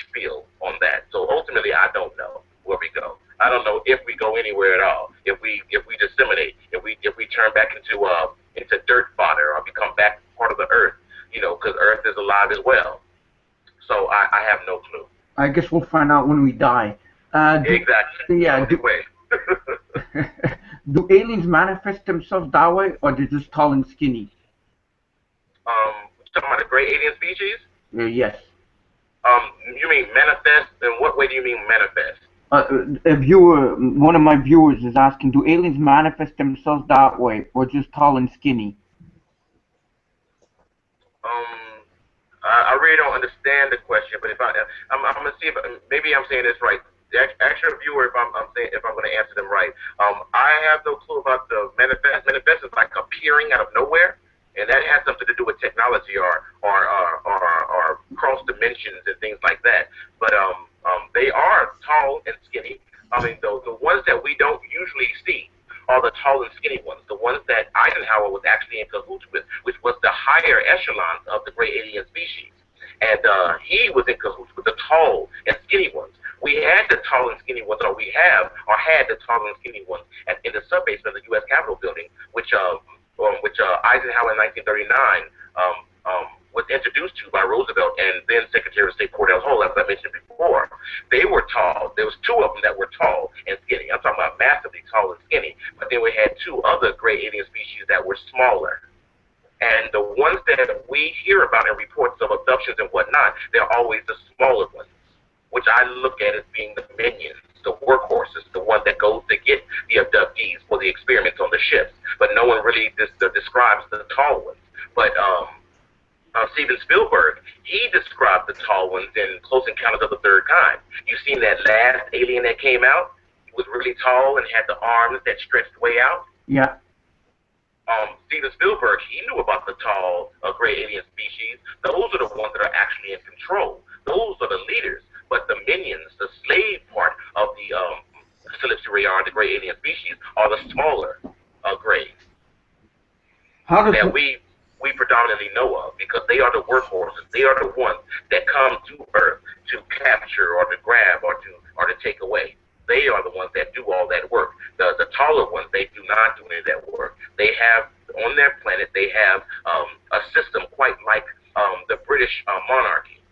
spiel on that. So ultimately, I don't know where we go. I don't know if we go anywhere at all. If we disseminate, if we turn back into dirt fodder or become back part of the earth, you know, because earth is alive as well. So I have no clue. I guess we'll find out when we die. Exactly. Yeah. Do aliens manifest themselves that way, or they're just tall and skinny? Talking great alien species? Yes. You mean manifest? In what way do you mean manifest? A viewer, one of my viewers is asking, do aliens manifest themselves that way, or just tall and skinny? I really don't understand the question, but if I'm gonna see if maybe I'm saying this right. The actual viewer, if I'm going to answer them right, I have no clue about the manifest. Manifest is like appearing out of nowhere, and that has something to do with technology or cross dimensions and things like that. But they are tall and skinny. I mean, the ones that we don't usually see are the tall and skinny ones, the ones that Eisenhower was actually in cahoots with, which was the higher echelons of the great alien species. And he was in cahoots with the tall and skinny ones. We had the tall and skinny ones, or had the tall and skinny ones in the sub-basement of the U.S. Capitol building, which Eisenhower in 1939 was introduced to by Roosevelt and then Secretary of State Cordell Hull, as I mentioned before. They were tall. There was two of them that were tall and skinny. I'm talking about massively tall and skinny. But then we had two other great alien species that were smaller. And the ones that we hear about in reports of abductions and whatnot, they're always the smaller ones, which I look at as being the minions, the workhorses, the one that goes to get the abductees for the experiments on the ships. But no one really describes the tall ones. But Steven Spielberg, he described the tall ones in Close Encounters of the Third Kind. You've seen that last alien that came out? It was really tall and had the arms that stretched way out. Yeah. Steven Spielberg, he knew about the tall great alien species. Those are the ones that are actually in control. Those are the leaders. But the minions, the slave part of the Calypso-Rayon, the great alien species, are the smaller greys that we predominantly know of, because they are the workhorses. They are the ones that come to Earth to capture or to grab or to take away. They are the ones that do all that work. The taller ones, they do not do any of that work. They have, on their planet, they have a system quite like the British monarchy,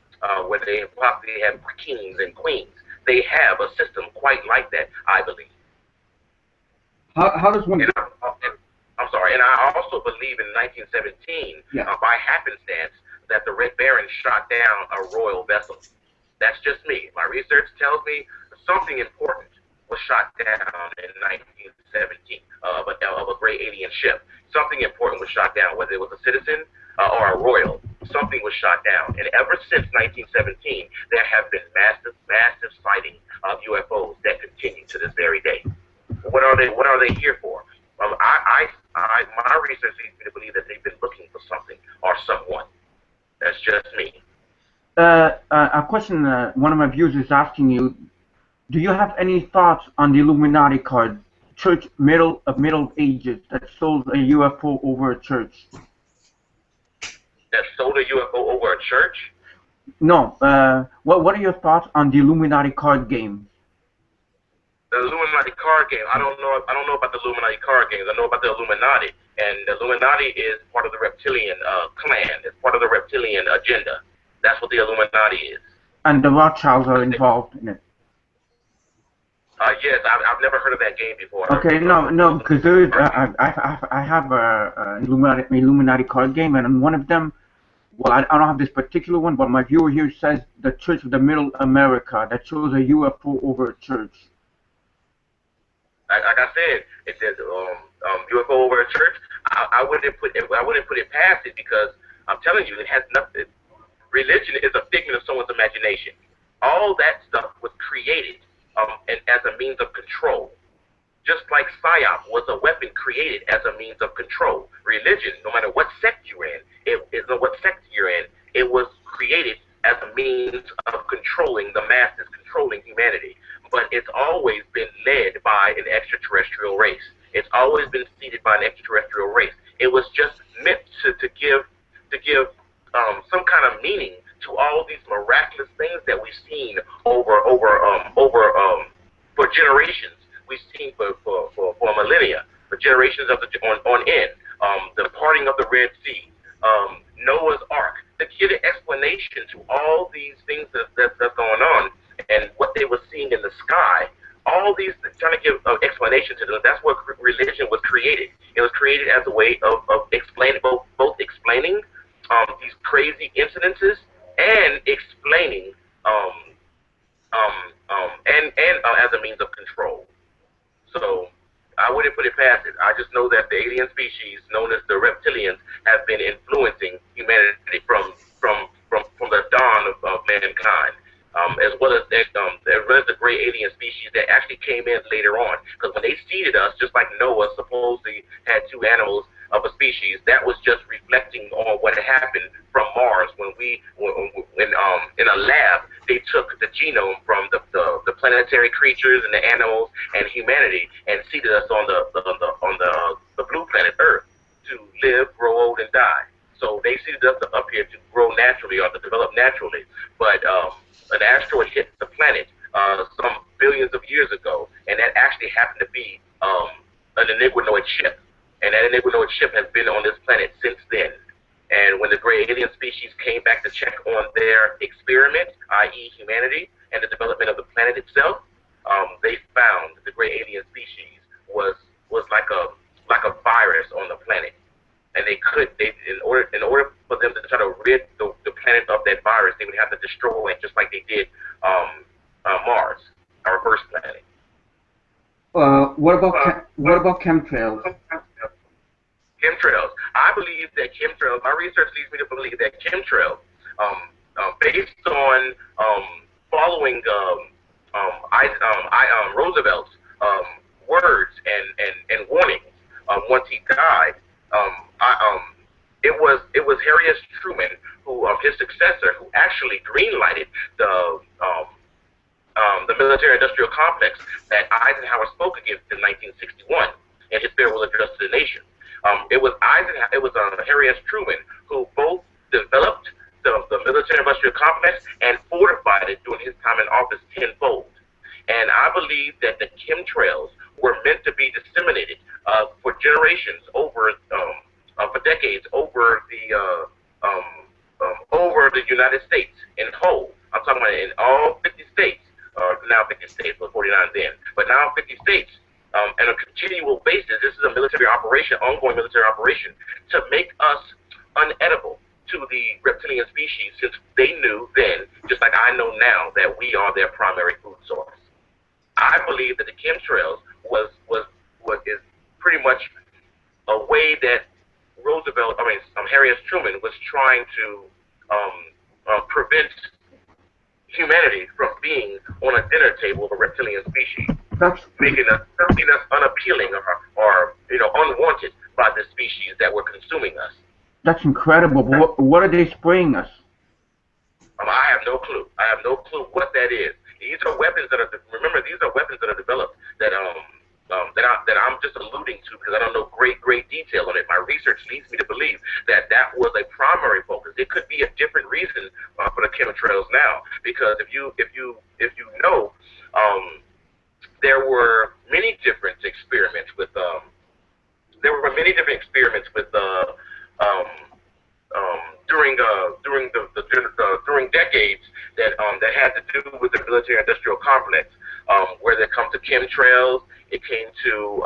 where they possibly have kings and queens. They have a system quite like that, I believe. How does one... I'm sorry, and I also believe in 1917, by happenstance, that the Red Baron shot down a royal vessel. That's just me. My research tells me something important was shot down in 1917 of a great alien ship. Something important was shot down, whether it was a citizen or a royal. Something was shot down. And ever since 1917, there have been massive sightings of UFOs that continue to this very day. What are they here for? My research leads me to believe that they've been looking for something or someone. That's just me. A question one of my viewers is asking you: do you have any thoughts on the Illuminati card, Church Middle Ages, that sold a UFO over a church? That sold a UFO over a church? No. What are your thoughts on the Illuminati card game? The Illuminati card game. I don't know about the Illuminati card games. I know about the Illuminati, and the Illuminati is part of the reptilian clan. It's part of the reptilian agenda. That's what the Illuminati is. And the Rothschilds are involved in it. Yes, I've never heard of that game before. Okay, no, because there is. I have a Illuminati card game, and on one of them, well, I don't have this particular one, but my viewer here says the Church of the Middle America that shows a UFO over a church. Like I said, it says UFO over a church. I wouldn't put it past it, because I'm telling you, it has nothing. Religion is a figment of someone's imagination. All that stuff was created and as a means of control. Just like PSYOP was a weapon created as a means of control. Religion, no matter what sect you're in, it was created as a means of controlling the masses, controlling humanity. But it's always been led by an extraterrestrial race. It's always been seeded by an extraterrestrial race. It was just meant to give some kind of meaning to all these miraculous things that we've seen for generations. We've seen for millennia, for generations on end. The parting of the Red Sea, Noah's Ark, to give an explanation to all these things that's going on and what they were seeing in the sky. All these, trying to give explanation to them. That's what religion was created. It was created as a way of explaining both explaining these crazy incidences and explaining as a means of control. So I wouldn't put it past it. I just know that the alien species known as the reptilians have been influencing humanity from the dawn of mankind, as well as the great alien species that actually came in later on. Because when they seeded us, just like Noah supposedly had two animals of a species, that was just reflecting on what happened from Mars when in a lab they took the genome from the planetary creatures and the animals and humanity and seeded us on the blue planet Earth to live, grow old, and die. So they seeded us up here to grow naturally or to develop naturally. But an asteroid hit the planet some billions of years ago, and that actually happened to be an iguanoid ship. And that iguanoid ship has been on this planet since then. And when the great alien species came back to check on their experiment, i.e. humanity, and the development of the planet itself, they found that the great alien species was like a virus on the planet. And in order for them to try to rid the planet of that virus, they would have to destroy it just like they did Mars, our first planet. What about chemtrails? Chemtrails. I believe that chemtrails. My research leads me to believe that chemtrails, based on following Roosevelt's words and warnings once he died. It was Harry S. Truman, who his successor, who actually greenlighted the military-industrial complex that Eisenhower spoke against in 1961 in his farewell address to the nation. It was Harry S. Truman who both developed the military-industrial complex and fortified it during his time in office tenfold. And I believe that the chemtrails were meant to be disseminated for generations, for decades, over the United States in whole. I'm talking about in all 50 states, now 50 states, but 49 then, but now 50 states. On a continual basis, this is a military operation, ongoing military operation, to make us unedible to the reptilian species, since they knew then, just like I know now, that we are their primary food source. I believe that the chemtrails is pretty much a way that Harry S. Truman was trying to prevent humanity from being on a dinner table of a reptilian species, making us unappealing or unwanted by the species that were consuming us. That's incredible. What are they spraying us? I have no clue. I have no clue what that is. These are weapons that are developed that I'm just alluding to because I don't know great detail on it. My research leads me to believe that was a primary focus. It could be a different reason for the chemtrails now, because if you know, there were many different experiments with during decades that had to do with the military-industrial complex, where it comes to chemtrails. It came to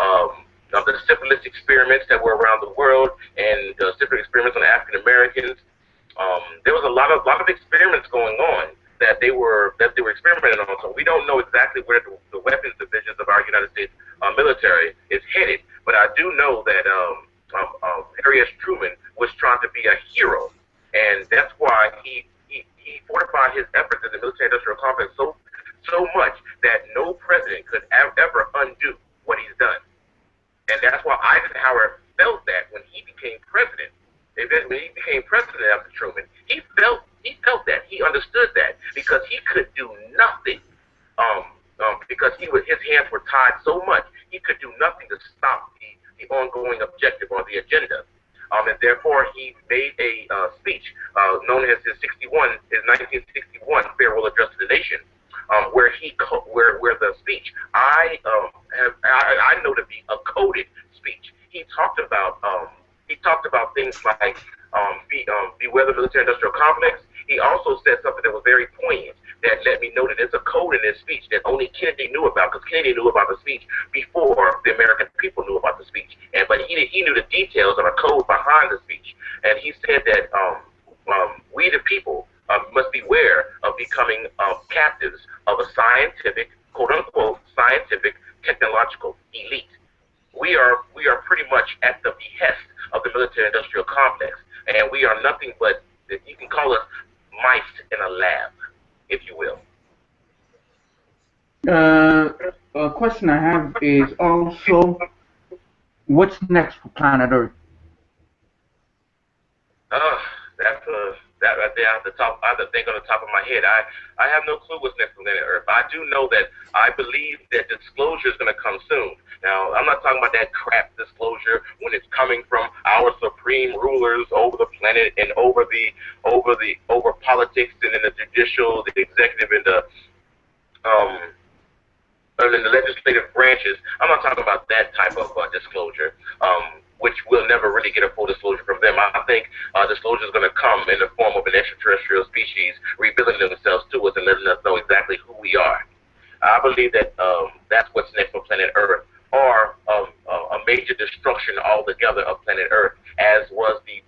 the syphilis experiments that were around the world, and syphilis experiments on African Americans. There was a lot of experiments going on that they were experimenting on. So we don't know exactly where the weapons divisions of our United States military is headed, but I do know that Harry S. Truman was trying to be a hero, and that's why he fortified his efforts in the military-industrial complex so much that no president could ever undo what he's done. And that's why Eisenhower felt that when he became president. When he became president after Truman, he felt that, he understood that, because he could do nothing, because his hands were tied so much, he could do nothing to stop the ongoing objective or the agenda. And therefore he made a speech known as his 1961 farewell address to the nation, where the speech I know to be a coded speech. He talked about things like beware the military-industrial complex. He also said something that was very poignant that let me know that there's a code in his speech that only Kennedy knew about, because Kennedy knew about the speech before the American people knew about the speech. But he knew the details of a code behind the speech. And he said that native people must beware of becoming captives of a scientific, quote unquote, scientific technological elite. We are pretty much at the behest of the military-industrial complex, and we are nothing but, you can call us mice in a lab, if you will. A question I have is also, what's next for planet Earth? That right there, I have to think on the top of my head. I have no clue what's next on planet Earth. I do know that I believe that disclosure is going to come soon. Now, I'm not talking about that crap disclosure when it's coming from our supreme rulers over the planet and over politics and in the judicial, the executive, and the legislative branches. I'm not talking about that type of disclosure. Which will never really get a full disclosure from them. I think disclosure is going to come in the form of an extraterrestrial species revealing themselves to us and letting us know exactly who we are. I believe that that's what's next for planet Earth, or a major destruction altogether of planet Earth, as was the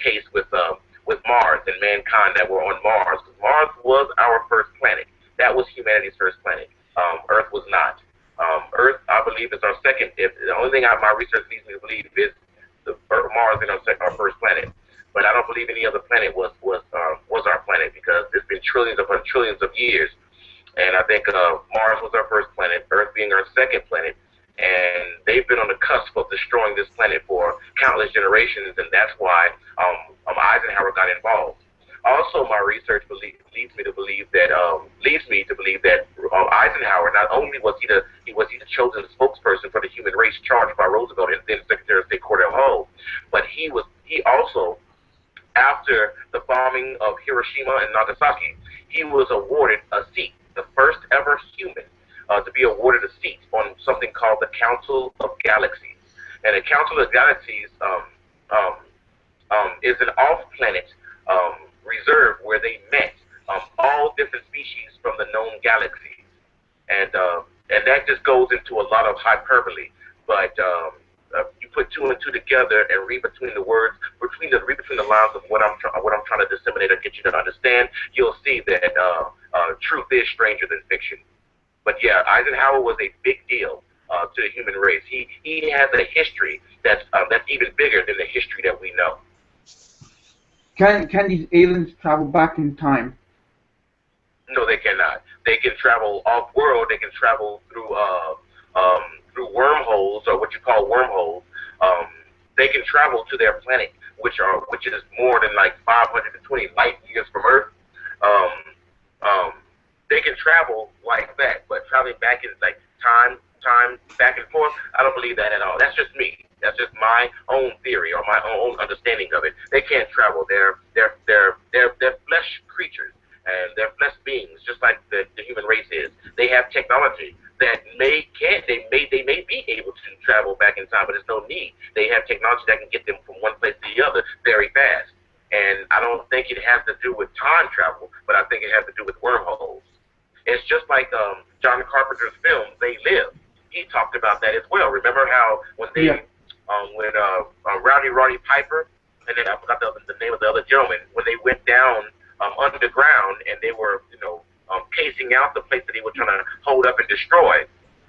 case with Mars and mankind that were on Mars. Mars was our first planet. That was humanity's first planet. Earth was not. Earth, I believe, is our second. The only thing my research leads me to believe is Mars is our first planet. But I don't believe any other planet was our planet, because it's been trillions upon trillions of years. And I think Mars was our first planet, Earth being our second planet. And they've been on the cusp of destroying this planet for countless generations, and that's why Eisenhower got involved. Also, my research leads me to believe that Eisenhower, not only was he the chosen spokesperson for the human race charged by Roosevelt and then Secretary of State Cordell Hull, but he also, after the bombing of Hiroshima and Nagasaki, he was awarded a seat, the first ever human to be awarded a seat on something called the Council of Galaxies. And the Council of Galaxies is an off-planet reserve where they met all different species from the known galaxies, and that just goes into a lot of hyperbole. But you put two and two together and read between the words, read between the lines of what I'm trying to disseminate or get you to understand, you'll see that truth is stranger than fiction. But yeah, Eisenhower was a big deal to the human race. He has a history that's even bigger than the history that we know. Can these aliens travel back in time? No, they cannot. They can travel off-world. They can travel through wormholes, or what you call wormholes. They can travel to their planet, which is more than like 520 light years from Earth. They can travel like that, but traveling back in like time back and forth, I don't believe that at all. That's just me. That's just my own theory or my own understanding of it. They can't travel. They're flesh creatures, and they're flesh beings, just like the human race is. They have technology that they may be able to travel back in time, but there's no need. They have technology that can get them from one place to the other very fast. And I don't think it has to do with time travel, but I think it has to do with wormholes. It's just like John Carpenter's film, They Live. He talked about that as well. Remember how when Roddy Piper, and then I forgot the name of the other gentleman, when they went down underground and they were, casing out the place that they were trying to hold up and destroy.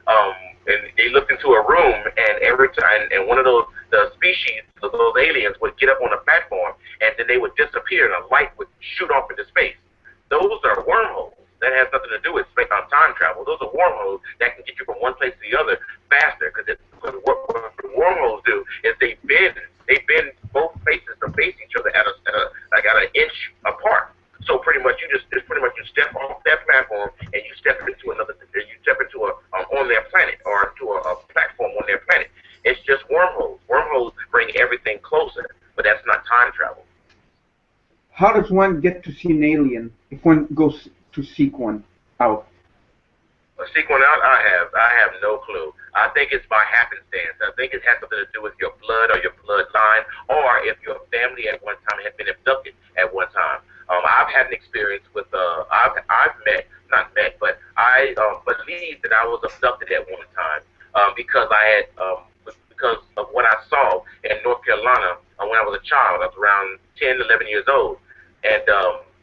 And they looked into a room, and every time, and one of the species of those aliens would get up on the platform, and then they would disappear, and a light would shoot off into space. Those are wormholes. That has nothing to do with time travel. Those are wormholes that can get you from one place to the other faster. Because what wormholes do is they bend both places to face each other at an inch apart. So pretty much you step off that platform and you step into on their planet, or to a platform on their planet. It's just wormholes. Wormholes bring everything closer, but that's not time travel. How does one get to see an alien if one goes to seek one out? Seek one out? I have no clue. I think it's by happenstance. I think it has something to do with your blood or your bloodline, or if your family at one time had been abducted at one time. I've had an experience with I believe that I was abducted at one time because of what I saw in North Carolina when I was a child. I was around 10, 11 years old, and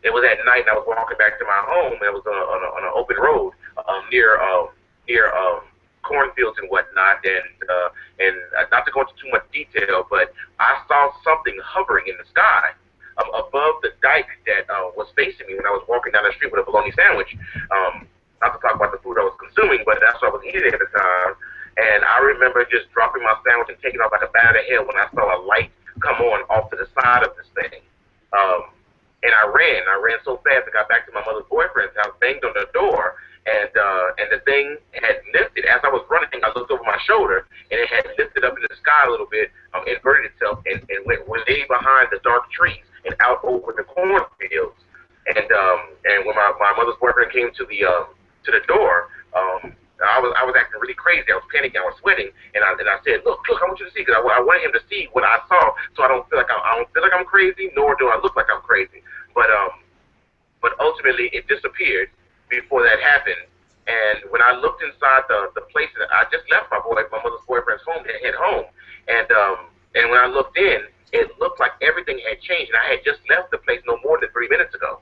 it was at night, and I was walking back to my home, and it was on an open road near cornfields and whatnot, and not to go into too much detail, but I saw something hovering in the sky above the dike that was facing me when I was walking down the street with a bologna sandwich. Not to talk about the food I was consuming, but that's what I was eating at the time. And I remember just dropping my sandwich and taking off like a bat out of hell when I saw a light come on off to the side of this thing. And I ran so fast I got back to my mother's boyfriend's house, banged on the door, and the thing had lifted. As I was running, I looked over my shoulder, and it had lifted up in the sky a little bit, inverted itself, and went way behind the dark trees and out over the cornfields. And when my mother's boyfriend came to the door, I was acting really crazy. I was panicking. I was sweating, and I said, "Look! I want you to see, because I wanted him to see what I saw, so I don't feel like I'm crazy, nor do I look like I'm crazy." But ultimately, it disappeared before that happened. And when I looked inside the place that I just left my mother's boyfriend's home, head home, and when I looked in, it looked like everything had changed, and I had just left the place no more than 3 minutes ago.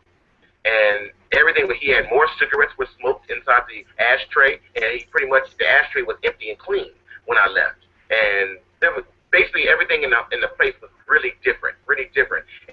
And everything, he had more cigarettes were smoked inside the ashtray, and the ashtray was empty and clean when I left. And there was basically everything in the place was really different,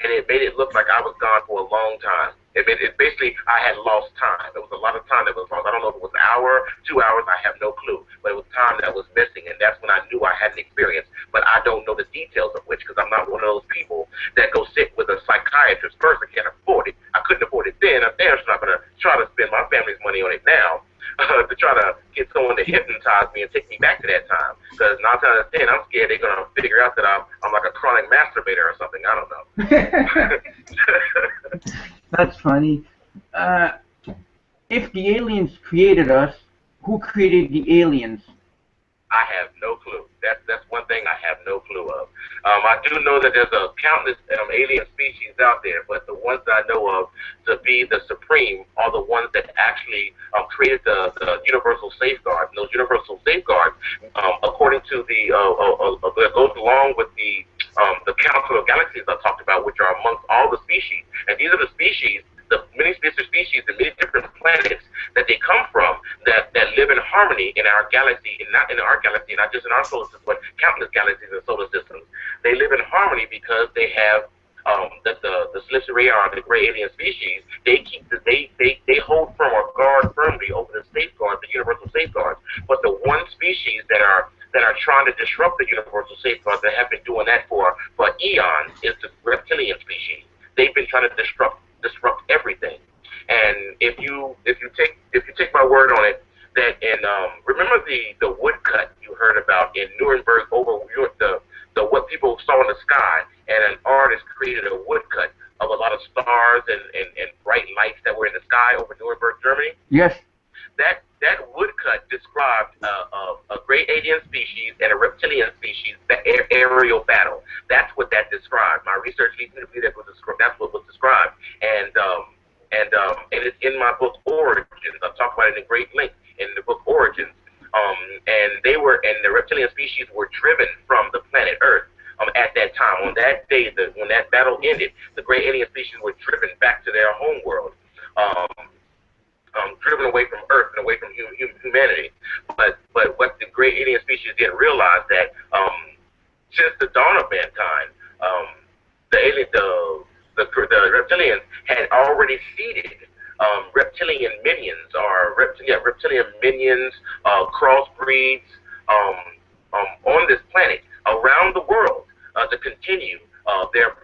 and it made it look like I was gone for a long time. It basically I had lost time. There was a lot of time that was lost. I don't know if it was an hour, 2 hours, I have no clue, but it was time that was missing, and that's when I knew I had an experience. But I don't know the details of which, because I'm not one of those people that go sit with a psychiatrist first. I can't afford it. I couldn't afford it then. I'm damn sure not going to try to spend my family's money on it now. To try to get someone to hypnotize me and take me back to that time. Because 9 times out of 10, I'm scared they're going to figure out that I'm like a chronic masturbator or something. I don't know. That's funny. If the aliens created us, who created the aliens? I have no clue. That's one thing I have no clue of. I do know that there's a countless alien species out there, but the ones that I know of to be the supreme are the ones that actually created the universal safeguards. And those universal safeguards, according to that goes along with the Council of Galaxies I talked about, which are amongst all the species. And these are the species, the many species and many different planets that they come from that live in harmony in our galaxy, and not in our galaxy, not just in our solar system, but countless galaxies and solar systems. They live in harmony because they have the Slitherion, the gray alien species. They keep they hold firm or guard firmly over the safeguards, the universal safeguards. But the one species that are trying to disrupt the universal safeguards, that have been doing that for eons, is the reptilian species. They've been trying to disrupt everything. And if you take my word on it, that remember the woodcut you heard about in Nuremberg over the what people saw in the sky, and an artist created a woodcut of a lot of stars and bright lights that were in the sky over Nuremberg, Germany. Yes. That woodcut described a great alien species and a reptilian species aerial battle. That's what that described. My research leads me to believe that's what was described. And it's in my book Origins. I talk about it in great length in the book Origins. And the reptilian species were driven from the planet Earth. At that time, on that day, when that battle ended, the great alien species were driven back to their home world. Driven away from Earth and away from humanity. But what the great alien species didn't realize that since the dawn of mankind, the reptilians had already seeded reptilian minions, crossbreeds on this planet around the world to continue their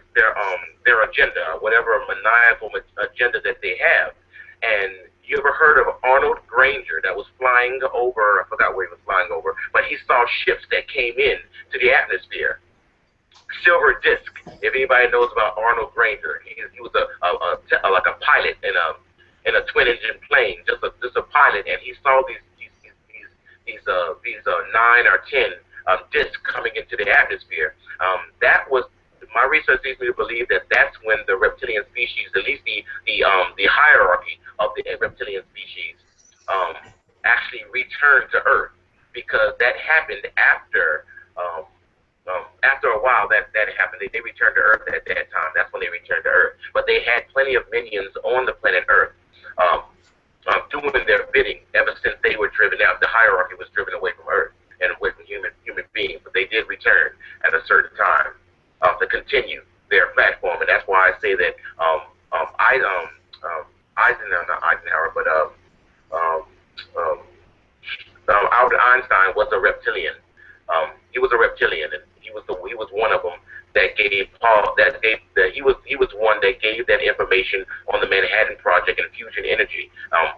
agenda, whatever maniacal agenda that they have. And you ever heard of Arnold Granger that was flying over, I forgot where he was flying over, but he saw ships that came in to the atmosphere. Silver Disc, if anybody knows about Arnold Granger, he was like a pilot in a twin-engine plane, just a pilot, and he saw these 9 or 10 discs coming into the atmosphere. That was my research leads me to believe that that's when the reptilian species, at least the hierarchy of the reptilian species, actually returned to Earth, because that happened after after a while, that happened. They returned to Earth at that time. That's when they returned to Earth. But they had plenty of minions on the planet Earth doing their bidding ever since they were driven out. The hierarchy was driven away from Earth and away from human beings. But they did return at a certain time to continue their platform. And that's why I say that Albert Einstein was a reptilian. He was a reptilian, and he was one of them that gave he was one that gave that information on the Manhattan Project and fusion energy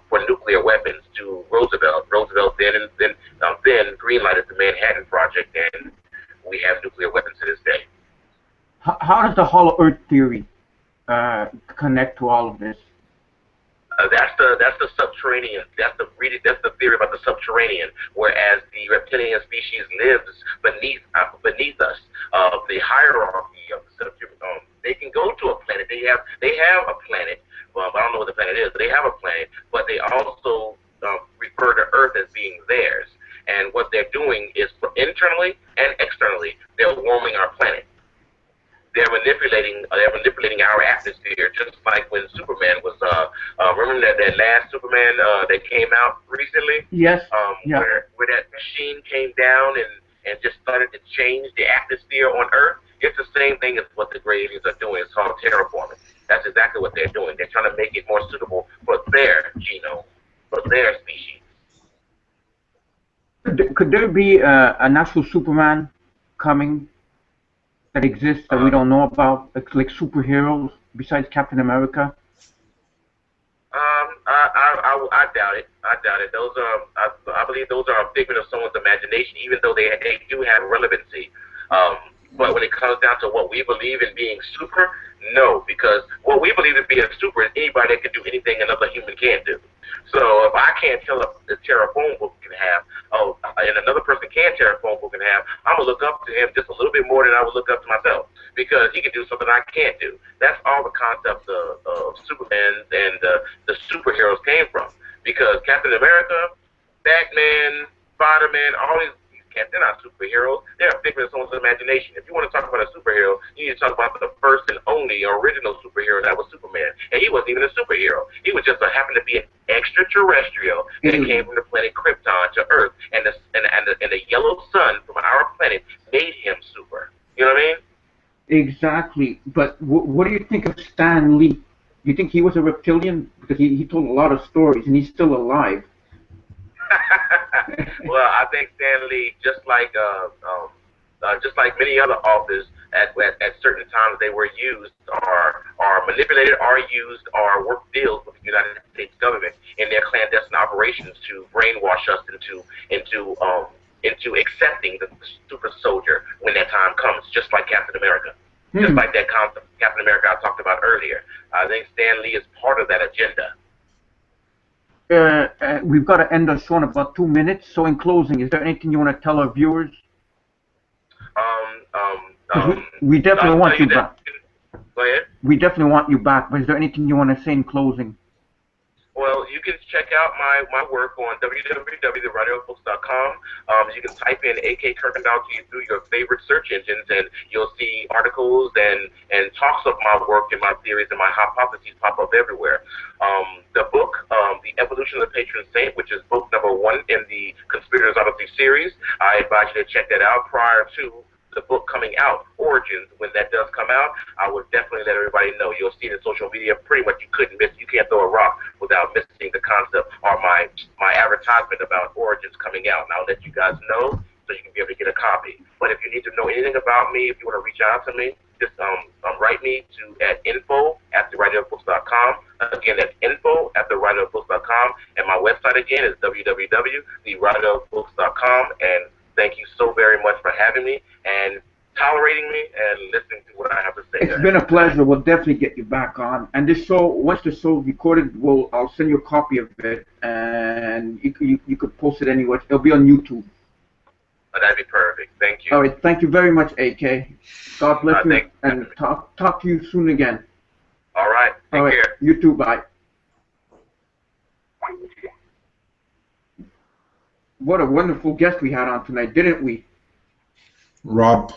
for nuclear weapons to Roosevelt. Roosevelt then greenlighted the Manhattan Project, and we have nuclear weapons to this day. How does the Hollow Earth theory connect to all of this? That's the subterranean. That's the theory about the subterranean. Whereas the reptilian species lives beneath us. The hierarchy of the subterranean. They can go to a planet. They have a planet. Well, I don't know what the planet is. But they have a planet, but they also refer to Earth as being theirs. And what they're doing is internally and externally, they're warming our planet. They're manipulating our atmosphere, just like when Superman was. Remember that last Superman that came out recently? Yes. Where that machine came down and just started to change the atmosphere on Earth. It's the same thing as what the gray aliens are doing. It's called terraforming. That's exactly what they're doing. They're trying to make it more suitable for their genome, for their species. Could there be an actual Superman coming that exists that we don't know about, like superheroes besides Captain America? I doubt it. I doubt it. Those are, I believe those are a figment of someone's imagination, even though they do have relevancy. But when it comes down to what we believe in being super, no, because what we believe in being super is anybody that can do anything another human can do. So if I can't tell a terraform book in half, and another person can tear a phone book in half, I'm going to look up to him just a little bit more than I would look up to myself, because he can do something I can't do. That's all the concepts of Superman and the superheroes came from, because Captain America, Batman, Spider-Man, all these they're not superheroes. They're a figment of someone's imagination. If you want to talk about a superhero, you need to talk about the first and only original superhero that was Superman. And he wasn't even a superhero. He was just happened to be an extraterrestrial that came from the planet Krypton to Earth, and the yellow sun from our planet made him super. You know what I mean? Exactly. But what do you think of Stan Lee? Do you think he was a reptilian? Because he told a lot of stories, and he's still alive. Well, I think Stan Lee, just like many other authors, at certain times they were used, or manipulated, or used, or worked deals with the United States government in their clandestine operations to brainwash us into accepting the super soldier when that time comes, just like Captain America. Just like that concept of Captain America I talked about earlier. I think Stan Lee is part of that agenda. We've got to end our show in about 2 minutes. So in closing, is there anything you want to tell our viewers? We definitely want you back. Go ahead. We definitely want you back, but is there anything you want to say in closing? Well, you can check out my work on www.theriderbooks.com. You can type in A.K. Kuykendall through your favorite search engines, and you'll see articles and talks of my work and my theories and my hypotheses pop up everywhere. The book, The Evolution of the Patron Saint, which is book number 1 in the Conspirators Odyssey series, I advise you to check that out prior to the book coming out, Origins. When that does come out, I would definitely let everybody know. You'll see it in social media. Pretty much you couldn't miss. You can't throw a rock without missing the concept or my advertisement about Origins coming out. And I'll let you guys know so you can be able to get a copy. But if you need to know anything about me, if you want to reach out to me, just write me at info@theriderbooks.com. Again, that's info@theriderbooks.com. And my website again is www.theriderbooks.com. And thank you so very much for having me and tolerating me and listening to what I have to say. It's been a pleasure. We'll definitely get you back on. And this show, once the show is recorded, I'll send you a copy of it, and you could post it anywhere. It'll be on YouTube. That'd be perfect. Thank you. All right. Thank you very much, A.K. God bless you, and talk to you soon again. All right. Take care. You too. Bye. What a wonderful guest we had on tonight, didn't we? Rob,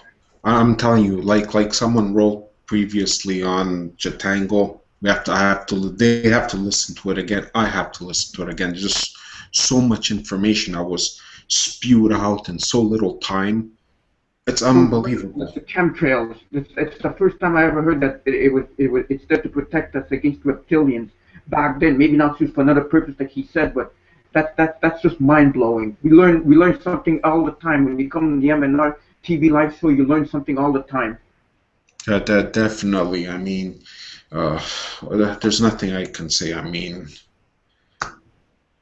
I'm telling you, like someone wrote previously on Jatango, they have to listen to it again. I have to listen to it again. There's just so much information that was spewed out in so little time. It's unbelievable. The chemtrails. It's the first time I ever heard that it's there to protect us against reptilians. Back then, maybe not used for another purpose, like he said, but that's just mind blowing. We learn something all the time when we come to the MnRTV Live Show. You learn something all the time. That definitely. I mean, there's nothing I can say. I mean,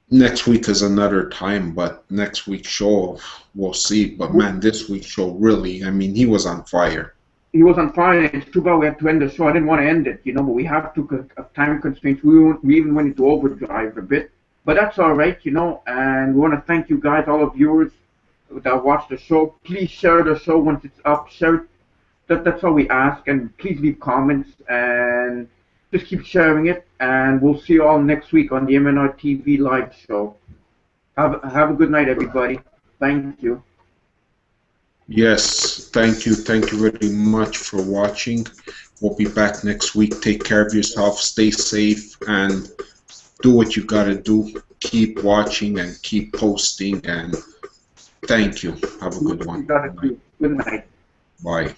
next week is another time, but next week's show we'll see. But man, this week's show really. I mean, he was on fire. He was on fire. It's too bad we had to end the show. I didn't want to end it, but we have to have time constraints. We even went into overdrive a bit. But that's all right, and we want to thank you guys, all of viewers that watch the show. Please share the show once it's up. Share it. That's all we ask, and please leave comments, and just keep sharing it, and we'll see you all next week on the MnRTV Live Show. Have a good night, everybody. Thank you. Yes, thank you very much for watching. We'll be back next week. Take care of yourself, stay safe, and do what you gotta do. Keep watching and keep posting, and thank you. Have a good one. Good night. Bye.